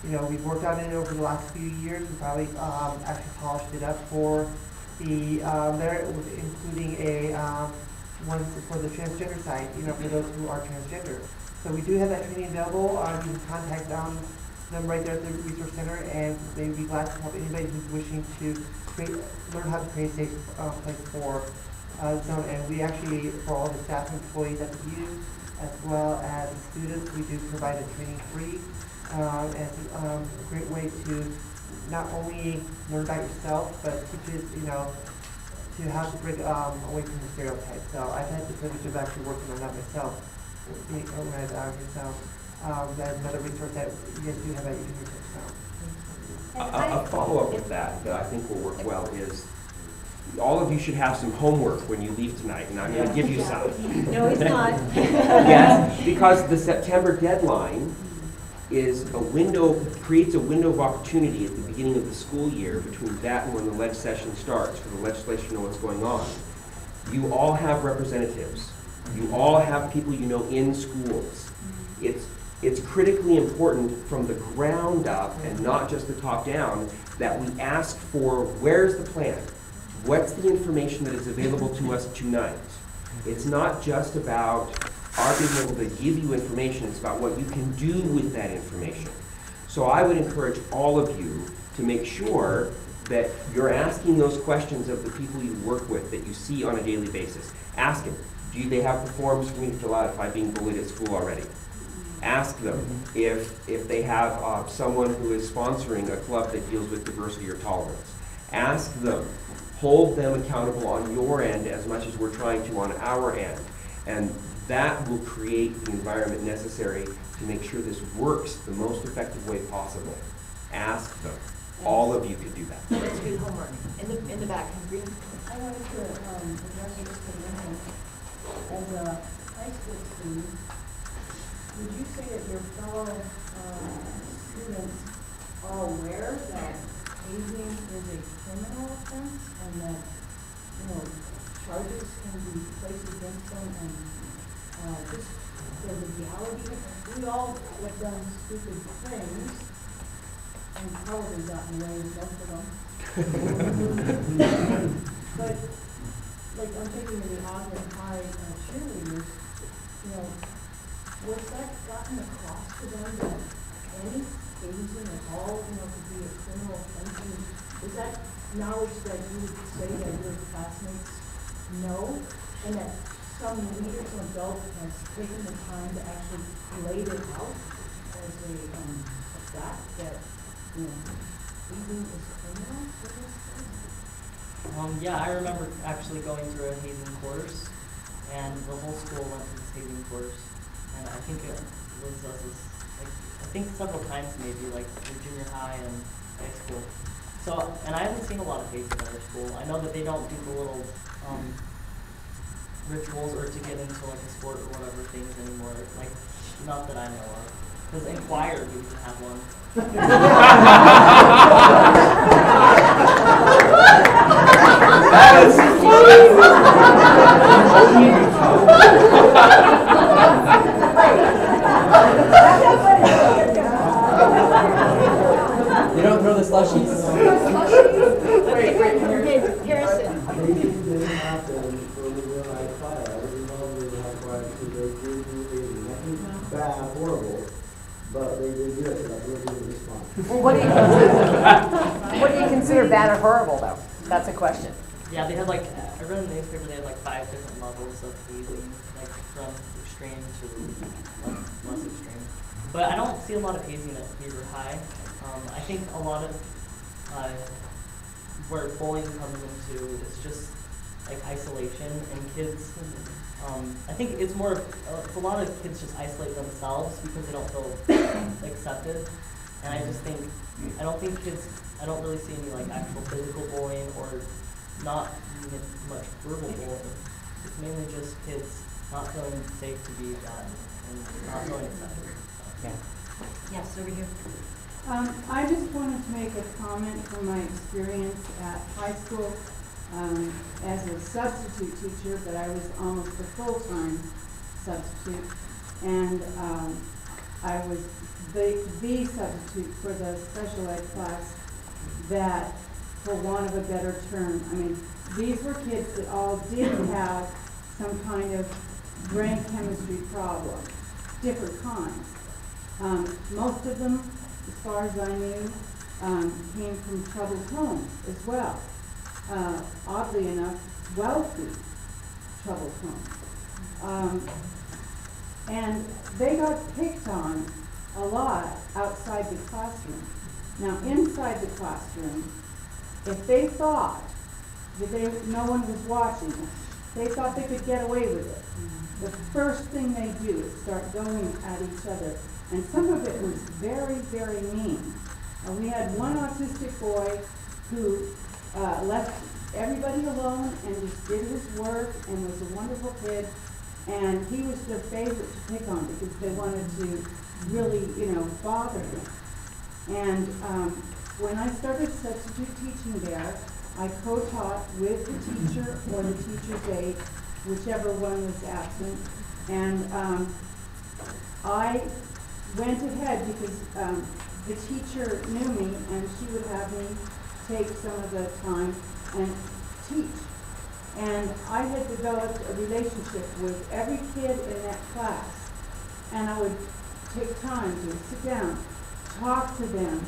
we've worked on it over the last few years. We probably actually polished it up for the there, including a one for the transgender side. For those who are transgender. So we do have that training available. You can contact them right there at the Resource Center, and they'd be glad to help anybody who's wishing to learn how to create a safe place for zone. And we actually, for all the staff and employees at the VU, as well as the students, we do provide a training free. And it's a great way to not only learn about yourself, but teaches, to how to break away from the stereotypes. So I've had the privilege of actually working on that myself when I was out here. So that's another resource that you guys do have at your fingertips now. A follow-up with that I think will work well is all of you should have some homework when you leave tonight, and I'm going to give you some. No, he's not. Yes, because the September deadline is creates a window of opportunity at the beginning of the school year between that and when the leg session starts for the legislation to know what's going on. You all have representatives. You all have people you know in schools. It's critically important from the ground up and not just the top down that we ask for where's the plan? What's the information that is available to us tonight? It's not just about our being able to give you information, it's about what you can do with that information. So I would encourage all of you to make sure that you're asking those questions of the people you work with that you see on a daily basis. Ask them, do they have the forms for me to fill out if I'm being bullied at school already? Ask them if they have someone who is sponsoring a club that deals with diversity or tolerance. Ask them. Hold them accountable on your end as much as we're trying to on our end. And that will create the environment necessary to make sure this works the most effective way possible. Ask them. All of you could do that. Let's do homework. In the back, Green. I wanted to address this position. As a high school student, would you say that your fellow students are aware that hazing is a criminal offense and that, charges can be placed against them and just the legality? We all have done stupid things and probably gotten away with most of them. But, I'm thinking of the Ogden High cheerleaders, was that gotten across to them that any hazing at all, could be a criminal offense? Is that knowledge that you would say that your classmates know, and that some leader, some adult has taken the time to actually lay it out as a fact that, hazing is criminal? Yeah, I remember actually going through a hazing course, and the whole school went through this hazing course, and I think it was I think several times maybe, in junior high and high school. So, and I haven't seen a lot of hazing at our school. I know that they don't do the little rituals or to get into a sport or whatever things anymore. Not that I know of. Because in choir we used to have one. That is You don't throw the slushies? Wait, Harrison. Maybe it didn't happen for the real life fire. I remember the real life fire because they did do anything. Nothing bad, horrible, but they did do it, so that really didn't respond. Well, what do you consider bad or horrible, though? That's a question. Yeah, they had I read in the newspaper they had 5 different levels of hazing, from extreme to less extreme. But I don't see a lot of hazing at Beaver High. I think a lot of where bullying comes into is just isolation and kids. I think it's more a lot of kids just isolate themselves because they don't feel accepted. And I don't really see any actual physical bullying or not much verbal bullying. It's mainly just kids not feeling safe to be that and not feeling accepted. Yeah. Yes, over here. I just wanted to make a comment from my experience at high school as a substitute teacher, but I was almost a full-time substitute, and I was the substitute for the special ed class that, for want of a better term, I mean, these were kids that all did have some kind of brain chemistry problem, different kinds. Most of them, as far as I knew, came from troubled homes as well. Oddly enough, wealthy troubled homes. And they got picked on a lot outside the classroom. Now, inside the classroom, if they thought that no one was watching them, they thought they could get away with it. The first thing they do is start going at each other. And some of it was very, very mean. We had one autistic boy who left everybody alone and just did his work and was a wonderful kid. And he was their favorite to pick on because they wanted to really, bother him. And when I started substitute teaching there, I co-taught with the teacher or the teacher's aide, whichever one was absent. And I went ahead because the teacher knew me and she would have me take some of the time and teach. And I had developed a relationship with every kid in that class. And I would take time to sit down, talk to them,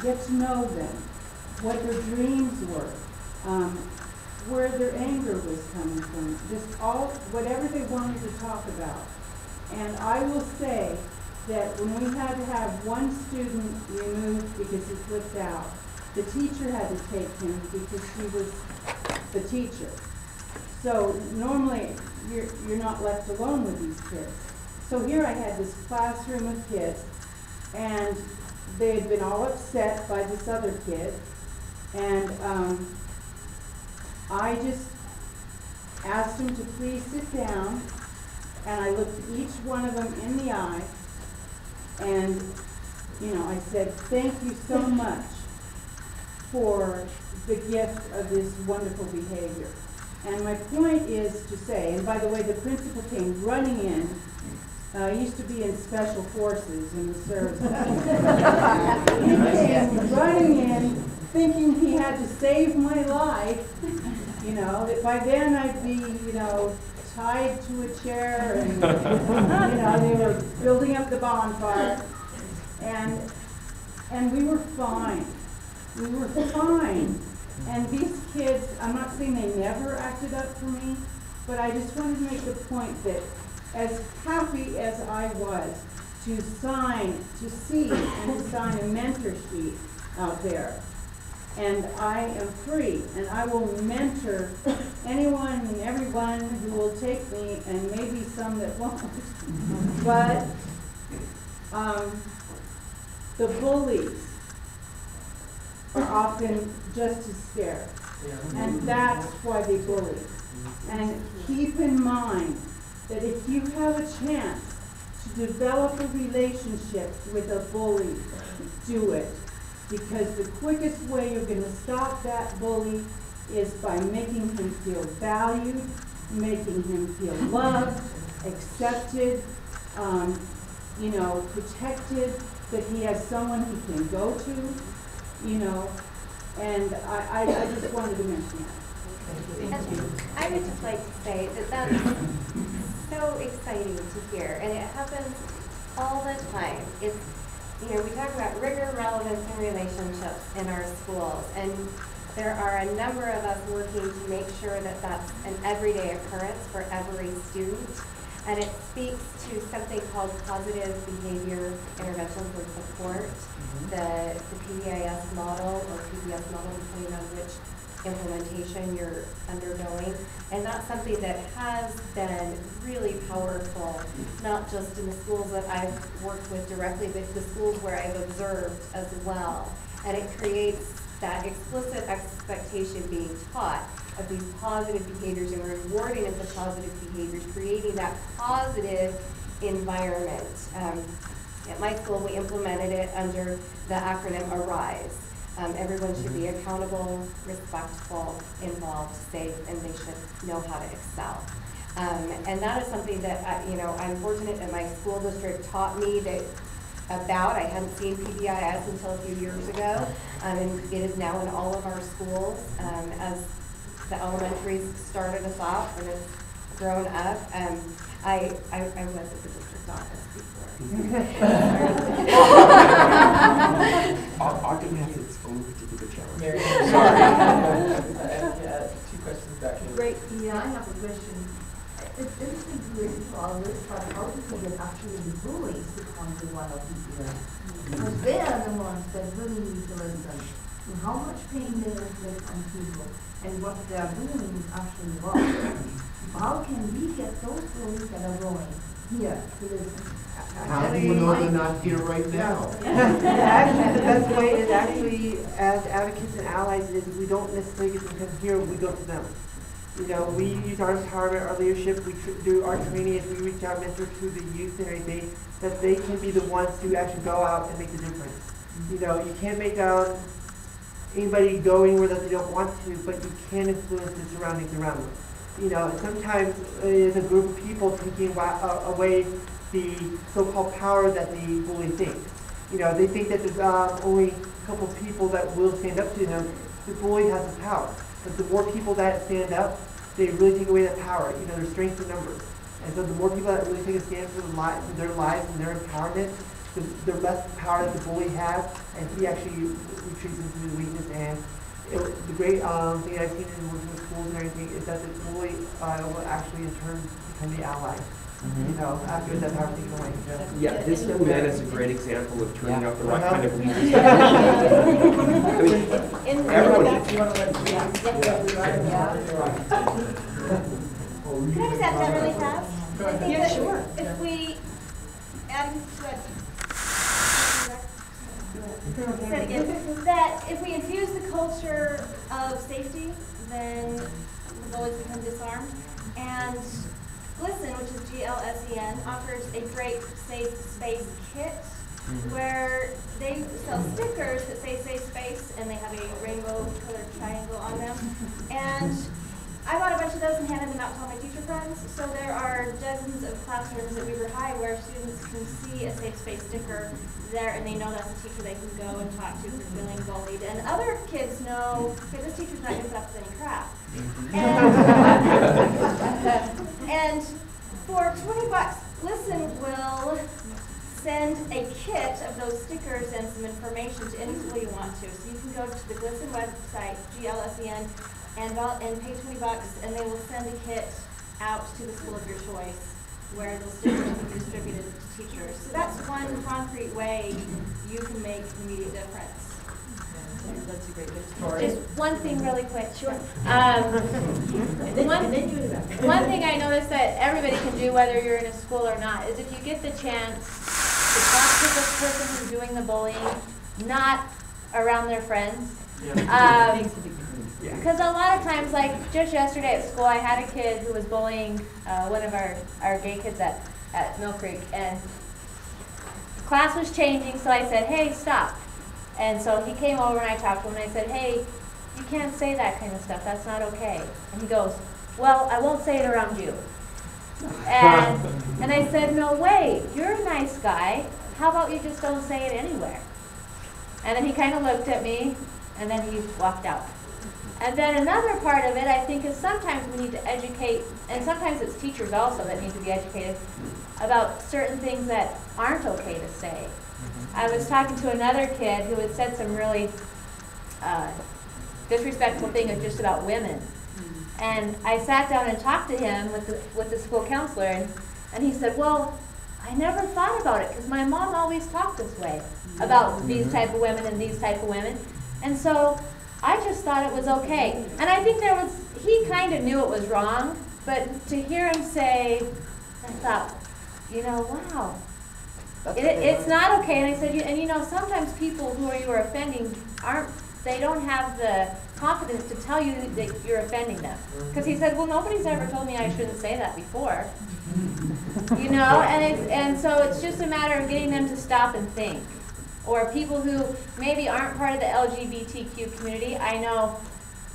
get to know them, what their dreams were, where their anger was coming from, just whatever they wanted to talk about. And I will say that when we had to have one student removed because he flipped out, the teacher had to take him because she was the teacher. So normally you're not left alone with these kids. So here I had this classroom of kids, and they had been all upset by this other kid, and I just asked them to please sit down, and I looked each one of them in the eye, and I said, thank you so much for the gift of this wonderful behavior. And my point is to say, and by the way, the principal came running in. I used to be in special forces in the service. He came running in thinking he had to save my life, that by then I'd be, tied to a chair and, they were building up the bonfire. And we were fine. We were fine. And these kids, I'm not saying they never acted up for me, but I just wanted to make the point that as happy as I was to see and to sign a mentor sheet out there, and I am free, and I will mentor anyone and everyone who will take me, and maybe some that won't. But the bullies are often just as scared, and that's why they bully. And keep in mind that if you have a chance to develop a relationship with a bully, do it. Because the quickest way you're going to stop that bully is by making him feel valued, making him feel loved, accepted, protected, that he has someone he can go to, and I just wanted to mention that. I would just like to say that that's so exciting to hear, and it happens all the time. It's, we talk about rigor, relevance, and relationships in our schools, and there are a number of us working to make sure that that's an everyday occurrence for every student, and it speaks to something called positive behavior interventions and support, the PBIS model, or PBS model, depending on which implementation you're undergoing. And that's something that has been really powerful, not just in the schools that I've worked with directly, but the schools where I've observed as well. And it creates that explicit expectation being taught of these positive behaviors and rewarding of the positive behaviors, creating that positive environment. At my school, we implemented it under the acronym ARISE. Everyone should be accountable, respectful, involved, safe, and they should know how to excel. And that is something that, I'm fortunate that my school district taught me that about. I hadn't seen PBIS until a few years ago, and it is now in all of our schools. As the elementaries started us off and it's grown up, I was at the district office before. Ogden has its own particular challenge. Mary, Sorry. Two questions back here. Great, yeah, I have a question. It's interesting to listen to all this, but how do we get actually the bullies to come to one of these events? Because they are the ones that really need to listen to how much pain they inflict on people and what they are doing is actually wrong. How can we get those bullies that are going here to listen? How do you know they're not here right now? Actually, the best way is actually, as advocates and allies, is we don't necessarily get to come here, we go to them. You know, we use our empowerment, our leadership, we do our training as we reach out, mentor to the youth and everything, that they can be the ones to actually go out and make the difference. You know, you can't make anybody go anywhere that they don't want to, but you can influence the surroundings around them. You know, and sometimes it's a group of people taking away the so-called power that the bully thinks. You know, they think that there's only a couple of people that will stand up to them. The bully has the power. But the more people that stand up, they really take away that power. You know, there's strength in numbers. And so the more people that really take a stand for their lives and their empowerment, the less power that the bully has, and he actually retreats into his weakness. And the great thing I've seen in working with schools and everything is that the bully will actually in turn become the ally. You know, after that power taken away. Yeah, this young man is a great example of turning out the right kind of leaders. I mean, everyone. Can I just add that really fast? I think that sure. if we add that if we infuse the culture of safety, then the bullies become disarmed. And GLSEN, which is GLSEN, offers a great safe space kit where they sell stickers that say safe space and they have a rainbow colored triangle on them. And I bought a bunch of those and handed them out to all my teacher friends. So there are dozens of classrooms at Weaver High where students can see a safe space sticker there and they know that's a teacher they can go and talk to if they're feeling bullied. And other kids know, okay, this teacher's not going to put up with any crap. And for $20, GLSEN will send a kit of those stickers and some information to any school you want to. So you can go to the GLSEN website, GLSEN, and pay $20, and they will send a kit out to the school of your choice where those stickers will be distributed to teachers. So that's one concrete way you can make an immediate difference. That's a great story. Just one thing really quick. Sure. One thing I noticed that everybody can do, whether you're in a school or not, is if you get the chance to talk to the person who's doing the bullying, not around their friends. Because a lot of times, like just yesterday at school, I had a kid who was bullying one of our gay kids at Mill Creek, and class was changing, so I said, hey, stop. And so he came over and I talked to him and I said, hey, you can't say that kind of stuff, that's not okay. And he goes, well, I won't say it around you. And I said, no way, you're a nice guy, how about you just don't say it anywhere? And then he kind of looked at me and then he walked out. And then another part of it, I think, is sometimes we need to educate, and sometimes it's teachers also that need to be educated about certain things that aren't okay to say. I was talking to another kid who had said some really disrespectful things just about women. And I sat down and talked to him with the school counselor, and he said, well, I never thought about it because my mom always talked this way about these type of women and these type of women. And so I just thought it was okay. And I think he kind of knew it was wrong, but to hear him say, I thought, you know, wow. It's not okay. And I said, and you know, sometimes people who you are offending they don't have the confidence to tell you that you're offending them. Because he said, well, nobody's ever told me I shouldn't say that before. You know, and so it's just a matter of getting them to stop and think. Or people who maybe aren't part of the LGBTQ community. I know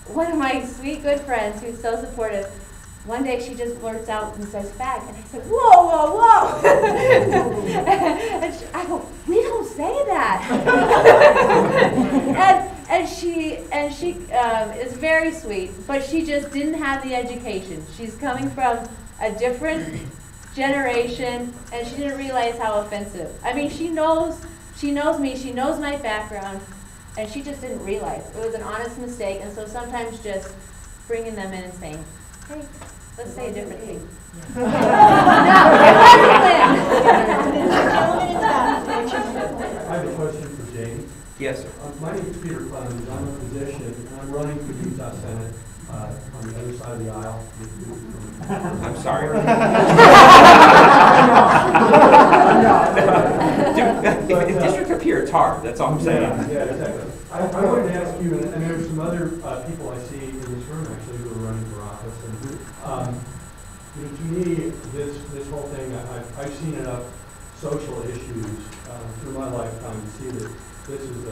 one of my sweet good friends who's so supportive one day she just blurts out and says fag, and I said, whoa, whoa, whoa. I go, we don't say that. and she is very sweet, but she just didn't have the education. She's coming from a different generation, and she didn't realize how offensive. I mean, she knows me, she knows my background, and she just didn't realize. It was an honest mistake, and so sometimes just bringing them in and saying, hey, let's say a different thing. No, it wasn't Lynn. I have a question for Jane. Yes, sir. My name is Peter Clemens. I'm a physician, and I'm running for Utah Senate on the other side of the aisle. I'm sorry. District up here, it's hard. That's all I'm saying. Yeah, exactly. I wanted to ask you, and there's some other people I see in this room actually who are running for office, and who, to me, this whole thing, I've seen enough social issues through my lifetime to see that this is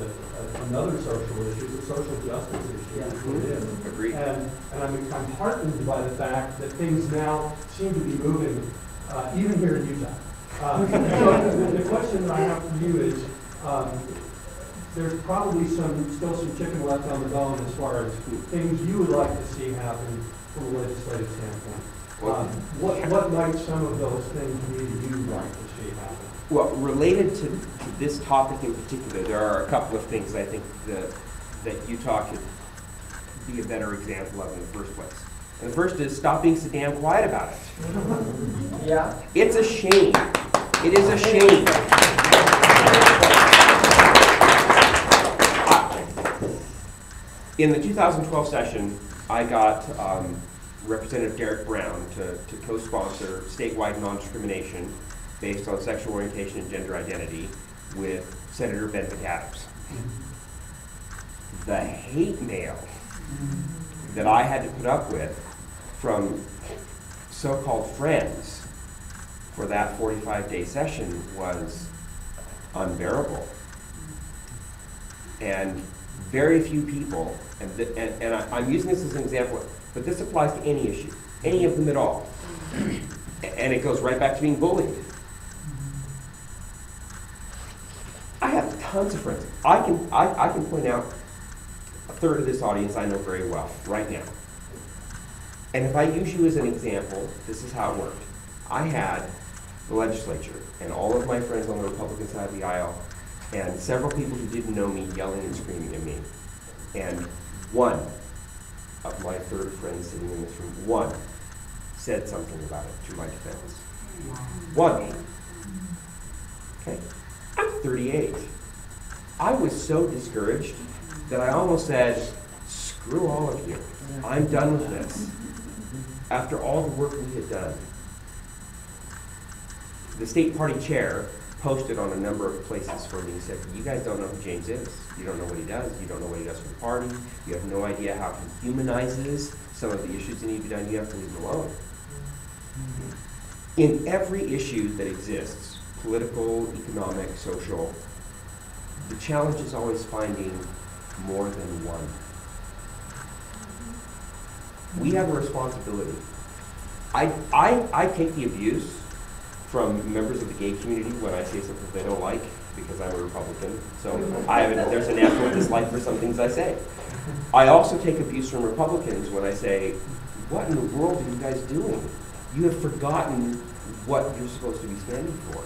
another social issue, it's a social justice issue. That's what it is. Agreed. And I'm heartened by the fact that things now seem to be moving, even here in Utah. So the question that I have for you is, there's probably still some chicken left on the bone as far as things you would like to see happen from a legislative standpoint. What might some of those things be that you'd like to see happen? Well, related to this topic in particular, there are a couple of things I think that Utah could be a better example of in the first place. And the first is stop being so damn quiet about it. Yeah. It's a shame. It is a shame. In the 2012 session, I got Representative Derek Brown to co-sponsor statewide non-discrimination based on sexual orientation and gender identity with Senator Ben McAdams. The hate mail that I had to put up with from so-called friends for that 45-day session was unbearable. And very few people, and I'm using this as an example, but this applies to any issue, any of them at all. And it goes right back to being bullied. I have tons of friends. I can point out a third of this audience I know very well right now. And if I use you as an example, this is how it worked. I had the legislature and all of my friends on the Republican side of the aisle and several people who didn't know me yelling and screaming at me. And one of my third friends sitting in this room, one said something about it to my defense. One. Okay? I'm 38. I was so discouraged that I almost said, screw all of you. I'm done with this. After all the work we had done. The state party chair posted on a number of places for me and said, you guys don't know who James is. You don't know what he does. You don't know what he does for the party. You have no idea how he humanizes some of the issues that need to be done. You have to leave him alone. In every issue that exists, political, economic, social, the challenge is always finding more than one. We have a responsibility. I take the abuse from members of the gay community when I say something they don't like because I'm a Republican. So there's a natural dislike for some things I say. I also take abuse from Republicans when I say, what in the world are you guys doing? You have forgotten what you're supposed to be standing for.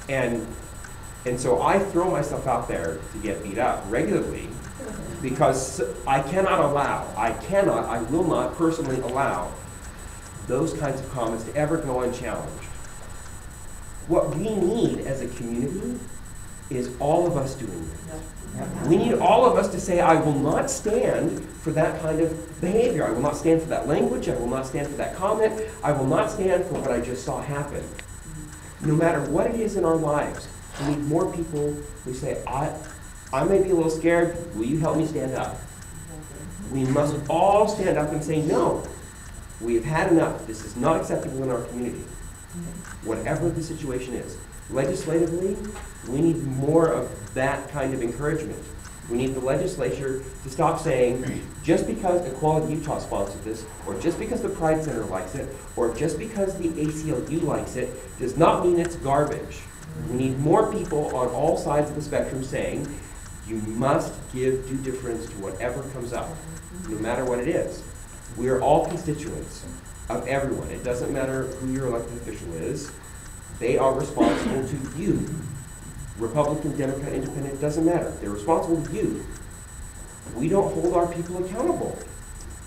And so I throw myself out there to get beat up regularly because I will not personally allow those kinds of comments to ever go unchallenged. What we need as a community is all of us doing this. We need all of us to say, I will not stand for that kind of behavior. I will not stand for that language. I will not stand for that comment. I will not stand for what I just saw happen. No matter what it is in our lives, we need more people who say, I may be a little scared. Will you help me stand up? We must all stand up and say, no, we have had enough. This is not acceptable in our community. Whatever the situation is. Legislatively, we need more of that kind of encouragement. We need the legislature to stop saying, just because Equality Utah sponsored this, or just because the Pride Center likes it, or just because the ACLU likes it, does not mean it's garbage. We need more people on all sides of the spectrum saying, you must give due difference to whatever comes up, no matter what it is. We are all constituents of everyone. It doesn't matter who your elected official is. They are responsible to you. Republican, Democrat, Independent, doesn't matter. They're responsible to you. We don't hold our people accountable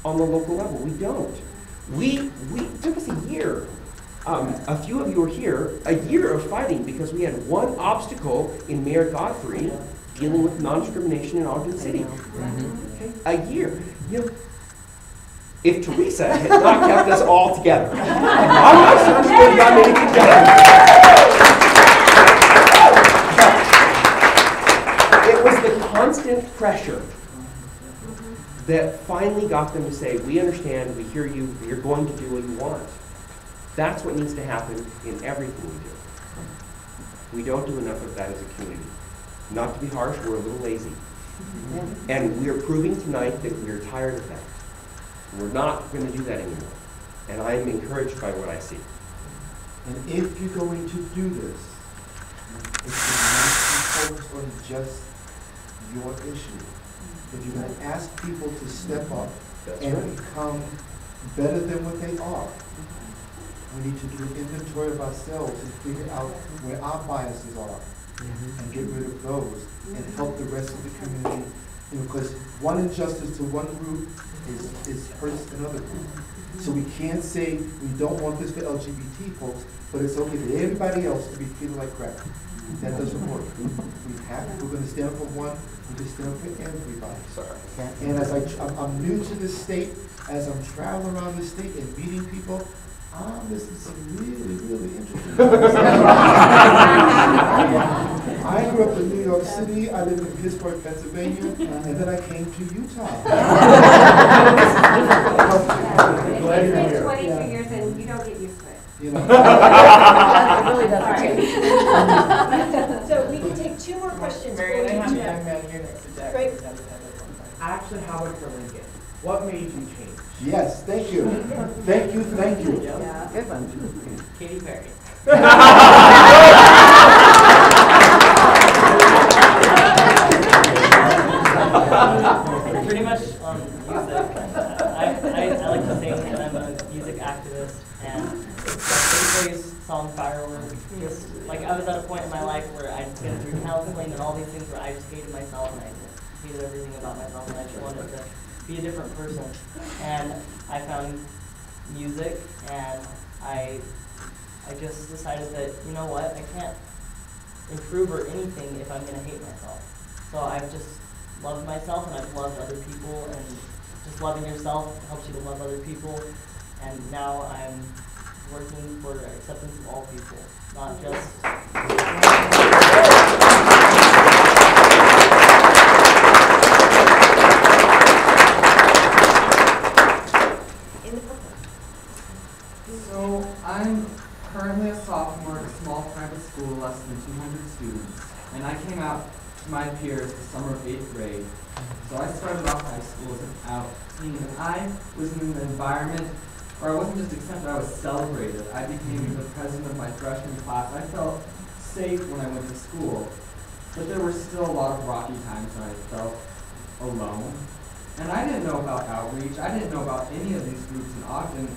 on the local level. We don't. It took us a year. A few of you are here, a year of fighting because we had one obstacle in Mayor Godfrey dealing with non-discrimination in Ogden City. Okay? A year. You know, if Teresa had not kept us all together, I'm not sure we would have gotten anything done. It was the constant pressure that finally got them to say, we understand, we hear you, you're going to do what you want. That's what needs to happen in everything we do. We don't do enough of that as a community. Not to be harsh, we're a little lazy. And we are proving tonight that we are tired of that. We're not going to do that anymore. And I am encouraged by what I see. And if you're going to do this, it should not be focused on just your issue. If you're going to ask people to step up and become better than what they are, we need to do an inventory of ourselves and figure out where our biases are and get rid of those and help the rest of the community. You know, because one injustice to one group is hurts another group. So we can't say we don't want this for LGBT folks, but it's okay for everybody else to be treated like crap. That doesn't work. We're going to stand up for one. We just stand up for everybody. Sorry. And as I'm new to this state, as I'm traveling around the state and meeting people, I'm listening to some really, really interesting things. I grew up in New York City. I lived in Pittsburgh, Pennsylvania, and then I came to Utah. It's been 22 years and you don't get used to it. You know. It really doesn't change. So we can take two more questions. Marion, I have a Jack. young man here next to Jack. Great. Actually, how would Curly get? What made you change? Yes, thank you. Thank you, thank you. Yeah, good one. Katy Perry. Pretty much on music. I like to sing, and I'm a music activist, and Katy song Fireworks, just like I was at a point in my life where I'd been through counseling and all these things where I just hated myself and I hated everything about myself, and I just wanted to be a different person. And I found music, and I just decided that, you know what, I can't improve or anything if I'm going to hate myself. So I've just loved myself, and I've loved other people, and just loving yourself helps you to love other people. And now I'm working for acceptance of all people, not just... So I'm currently a sophomore at a small private school, less than 200 students, and I came out to my peers the summer of 8th grade. So I started off high school as an out teen, and I was in an environment where I wasn't just accepted, I was celebrated. I became the president of my freshman class. I felt safe when I went to school, but there were still a lot of rocky times when I felt alone. And I didn't know about outreach. I didn't know about any of these groups in Ogden.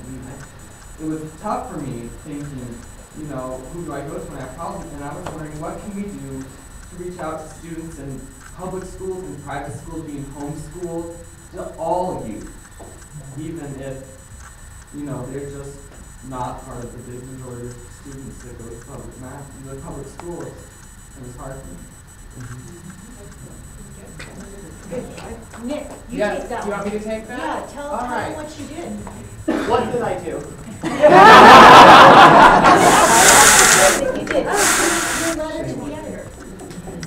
It was tough for me thinking, you know, who do I go to when I have problems? And I was wondering, what can we do to reach out to students in public schools and private schools, being homeschooled, to all of you, even if, you know, they're just not part of the big majority of students that go to public schools. It was hard for me. Nick, you Yes, take that do you want one. me to take that? Yeah, tell All them right. what you did. What did I do? You did. Your letter to the editor.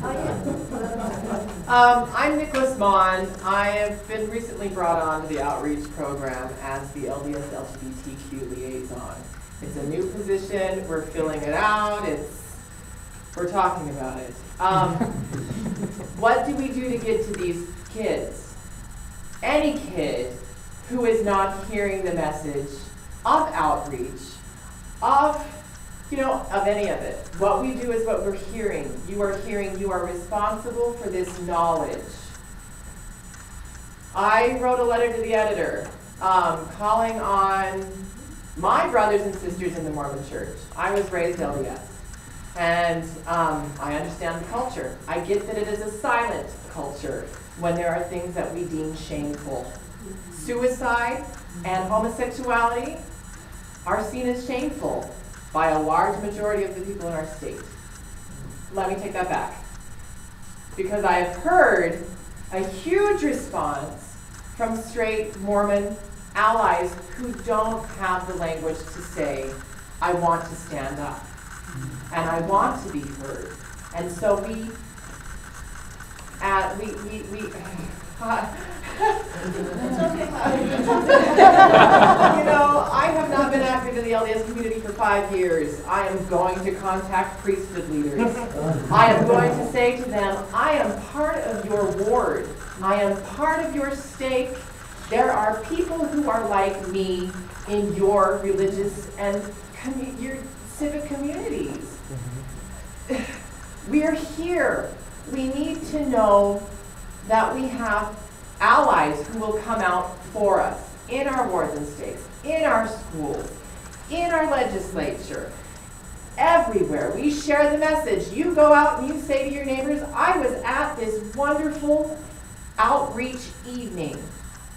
Oh, yeah. I'm Nicholas Mon. I have been recently brought on to the outreach program as the LDS LGBTQ liaison. It's a new position. We're filling it out. We're talking about it. What do we do to get to these kids? Any kid who is not hearing the message of outreach, of any of it. What we do is what we're hearing. You are hearing, you are responsible for this knowledge. I wrote a letter to the editor calling on my brothers and sisters in the Mormon Church. I was raised LDS. And I understand the culture. I get that it is a silent culture when there are things that we deem shameful. Suicide and homosexuality are seen as shameful by a large majority of the people in our state. Let me take that back. Because I have heard a huge response from straight Mormon allies who don't have the language to say, I want to stand up. And I want to be heard. And so I have not been active in the LDS community for 5 years. I am going to contact priesthood leaders. I am going to say to them, I am part of your ward. I am part of your stake. There are people who are like me in your religious and your civic communities. We are here. We need to know that we have allies who will come out for us in our wards and stakes, in our schools, in our legislature, everywhere. We share the message. You go out and you say to your neighbors, I was at this wonderful outreach evening.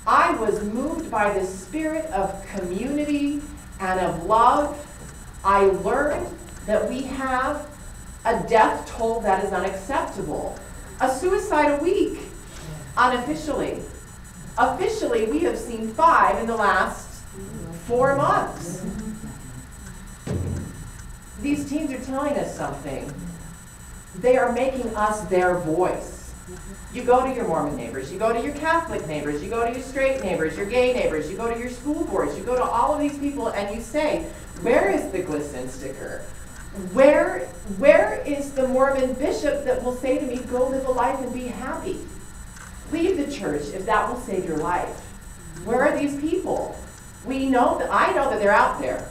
I was moved by the spirit of community and of love. I learned that we have a death toll that is unacceptable. A suicide a week, unofficially. Officially, we have seen 5 in the last 4 months. These teens are telling us something. They are making us their voice. You go to your Mormon neighbors, you go to your Catholic neighbors, you go to your straight neighbors, your gay neighbors, you go to your school boards, you go to all of these people and you say, where is the GLSEN sticker? Where is the Mormon bishop that will say to me, go live a life and be happy? Leave the church if that will save your life. Where are these people? I know that they're out there.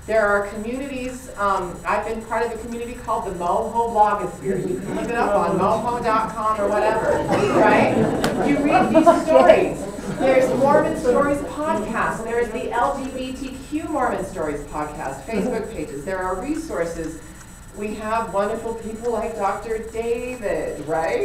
There are communities, I've been part of a community called the Moho Blogosphere. You can look it up on moho.com or whatever, right? You read these stories. There's Mormon Stories podcast. There's the LGBTQ Mormon Stories podcast, Facebook pages. There are resources. We have wonderful people like Dr. David, right?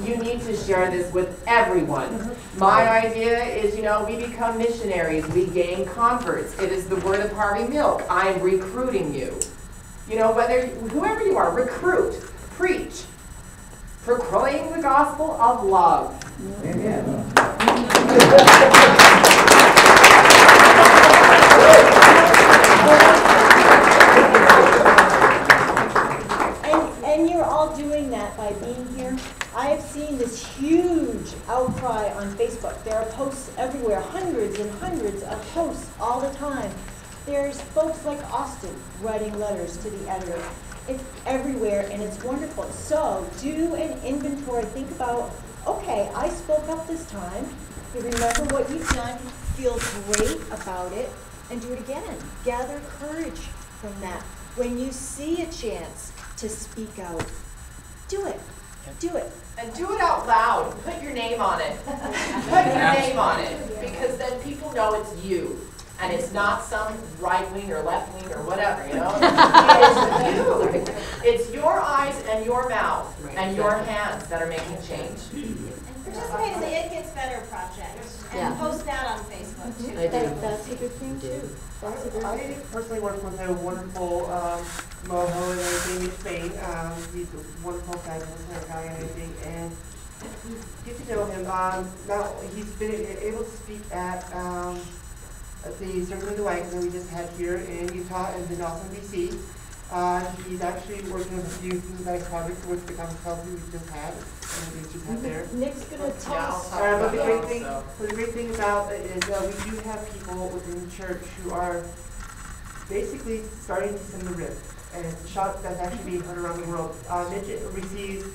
You need to share this with everyone. My idea is, we become missionaries. We gain converts. It is the word of Harvey Milk. I'm recruiting you. Whoever you are, recruit, preach, proclaim the gospel of love. Amen. And you're all doing that by being here. I have seen this huge outcry on Facebook. There are posts everywhere, hundreds and hundreds of posts all the time. There's folks like Austin writing letters to the editor. It's everywhere and it's wonderful. So do an inventory. Think about, okay, I spoke up this time. You remember what you've done, feel great about it, and do it again. Gather courage from that. When you see a chance to speak out, do it. Do it. And do it out loud. Put your name on it. Put your name on it. Because then people know it's you. And it's not some right wing or left wing or whatever, It is you. It's your eyes and your mouth and your hands that are making change. Participate in the It Gets Better project and post that on Facebook too. That's a good thing too. I personally work with a wonderful Moho and everything in Spain. He's a wonderful, fabulous guy and everything, and get to know him. Now he's been able to speak at the Circle of the Wagons that we just had here in Utah and then also in BC. He's actually working on a few nice projects with the conference calls we just had. There. Nick's going to tell us. But the great thing about it is we do have people within the church who are basically starting to send the rift. and it's a shot that's actually being heard around the world. It receives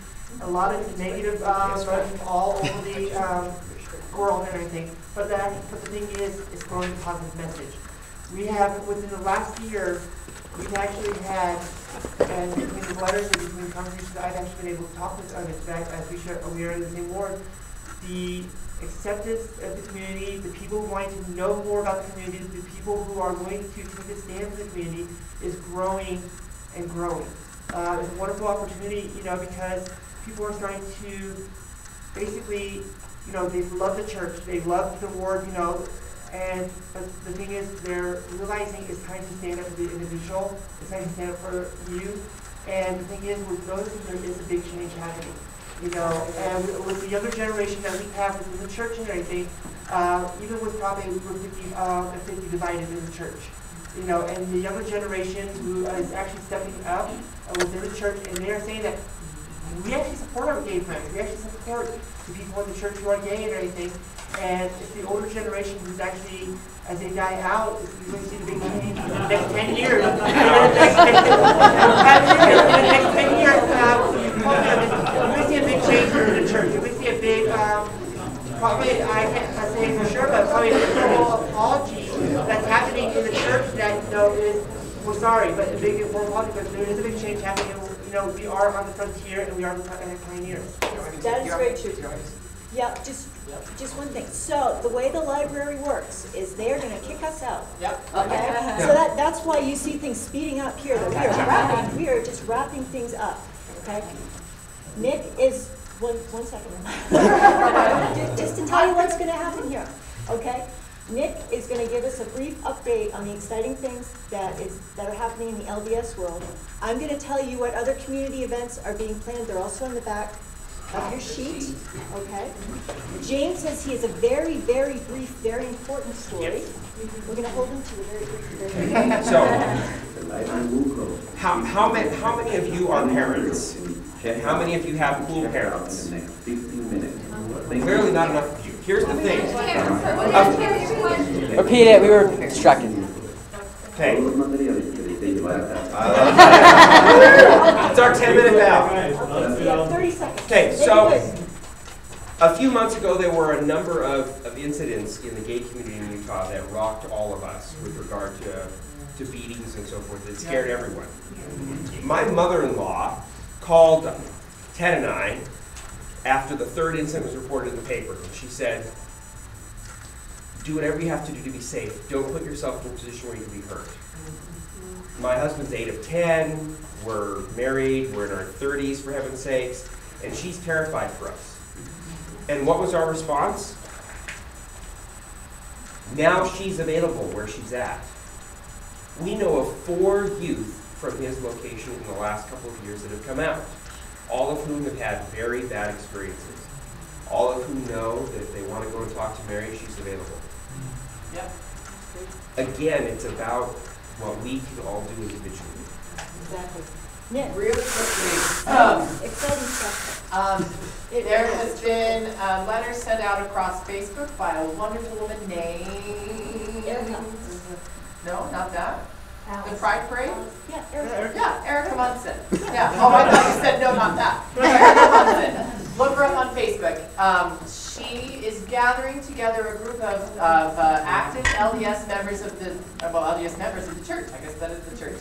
a lot of negative buzz from all over the world and everything, but the thing is, it's growing a positive message. We have, within the last year, we've actually had, and between the letters and between conversations, I've actually been able to talk with others, as we are in the same ward, the acceptance of the community, the people wanting to know more about the community, the people who are willing to take a stand for the community is growing and growing. It's a wonderful opportunity, because people are starting to basically, they love the church, they love the ward, but the thing is, they're realizing it's time to stand up for the individual, it's time to stand up for you, and the thing is, with those, there is a big change happening. And with the younger generation that we have within the church and everything, even with probably we're 50 divided in the church, and the younger generation who is actually stepping up within the church, and they are saying that we actually support our gay friends, we actually support the people in the church who are gay and everything, and it's the older generation who's actually, as they die out, you're going to see the big change in the next 10 years. In the next 10 years, you're going to see a big change in the church. You're going to see a big, probably, I can't say for sure, but probably a global apology that's happening in the church that, is, we're sorry, but a big apology, but there is a big change happening. We are on the frontier and we are the pioneers. That is very true. Yeah, just one thing. So the way the library works is they're going to kick us out. Yep. Okay. So that's why you see things speeding up here. That we are just wrapping things up. Okay. Nick is one second. just to tell you what's going to happen here. Okay. Nick is going to give us a brief update on the exciting things that are happening in the LDS world. I'm going to tell you what other community events are being planned. They're also in the back of your sheet, okay? James says he has a very, very brief, very important story. Yep. We're going to hold him to a very brief, very brief. So, how many of you are parents? And how many of you have cool parents? Clearly not enough of you. Here's the thing. Repeat it, we were distracted. Okay. It's our 10-minute bell. 30 seconds. Okay, so a few months ago there were a number of incidents in the gay community in Utah that rocked all of us with regard to beatings and so forth. It scared everyone. My mother-in-law called Ted and I after the third incident was reported in the paper. And she said, do whatever you have to do to be safe. Don't put yourself in a position where you can be hurt. My husband's 8 of 10. We're married. We're in our 30s, for heaven's sakes. And she's terrified for us. And what was our response? Now she's available where she's at. We know of 4 youth from his location in the last couple of years that have come out, all of whom have had very bad experiences. All of whom know that if they want to go and talk to Mary, she's available. Yep. Again, it's about what we can all do individually. Exactly. Nick. Really quickly, exciting stuff. There has been a letter sent out across Facebook by a wonderful woman named Erica. No, not that. Alice. The Pride Parade? Yeah, Erica. Yeah, Erica Munson. Yeah. Oh, I thought you said no, not that. Erica Munson. Look her up on Facebook. She is gathering together a group of active LDS members of the, LDS members of the church. I guess that is the church.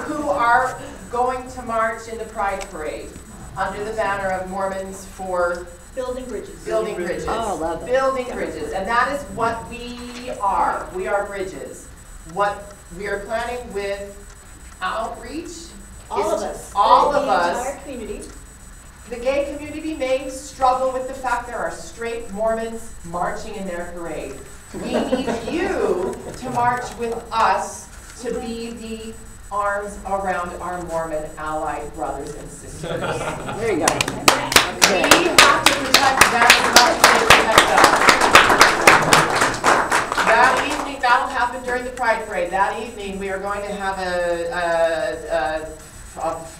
Who are going to march in the Pride Parade under the banner of Mormons for Building bridges. Building bridges. Oh, I love it. Building bridges. And that is what we are. We are bridges. What we are planning with outreach All is of us. all of The us. entire community. The gay community may struggle with the fact there are straight Mormons marching in their parade. We need you to march with us to be the arms around our Mormon allied brothers and sisters. There you go. We have to protect them as much as they protect us. That evening, that'll happen during the Pride Parade. That evening, we are going to have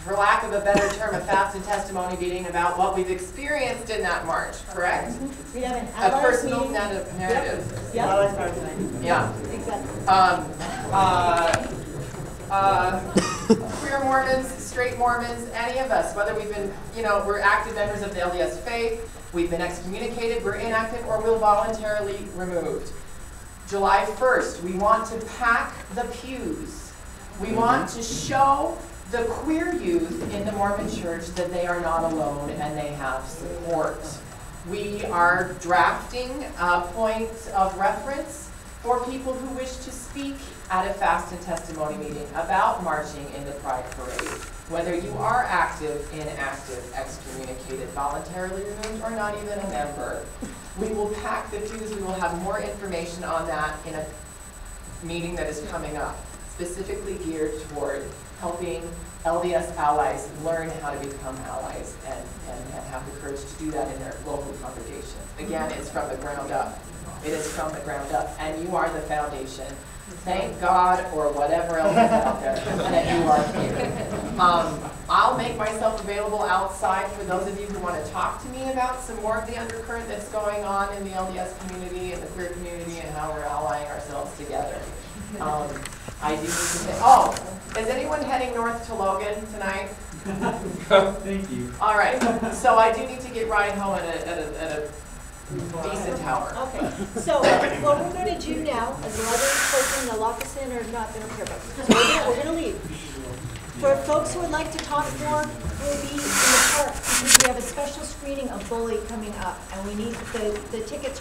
for lack of a better term, a fast and testimony meeting about what we've experienced in that march, correct? We have an A allies personal meeting. narrative. Yep. Yeah. Exactly. queer Mormons, straight Mormons, any of us, whether we've been, we're active members of the LDS faith, we've been excommunicated, we're inactive, or we're voluntarily removed. July 1st, we want to pack the pews. We want to show the queer youth in the Mormon Church that they are not alone and they have support. We are drafting a point of reference for people who wish to speak at a fast and testimony meeting about marching in the Pride Parade. Whether you are active, inactive, excommunicated, voluntarily removed, or not even a member. We will pack the pews. We will have more information on that in a meeting that is coming up, specifically geared toward helping LDS allies learn how to become allies and have the courage to do that in their local congregations. Again, it's from the ground up. It is from the ground up, and you are the foundation. Thank God, or whatever else is out there, that you are here. I'll make myself available outside for those of you who want to talk to me about some more of the undercurrent that's going on in the LDS community and the queer community and how we're allying ourselves together. I do need to say, is anyone heading north to Logan tonight? Thank you. All right, so I do need to get riding home at a decent hour. Okay, so what we're going to do now, as the library's closing, they'll lock us in or not, they don't care about us. So we're going to leave. For folks who would like to talk more, we'll be in the park because we have a special screening of Bully coming up, and we need the tickets.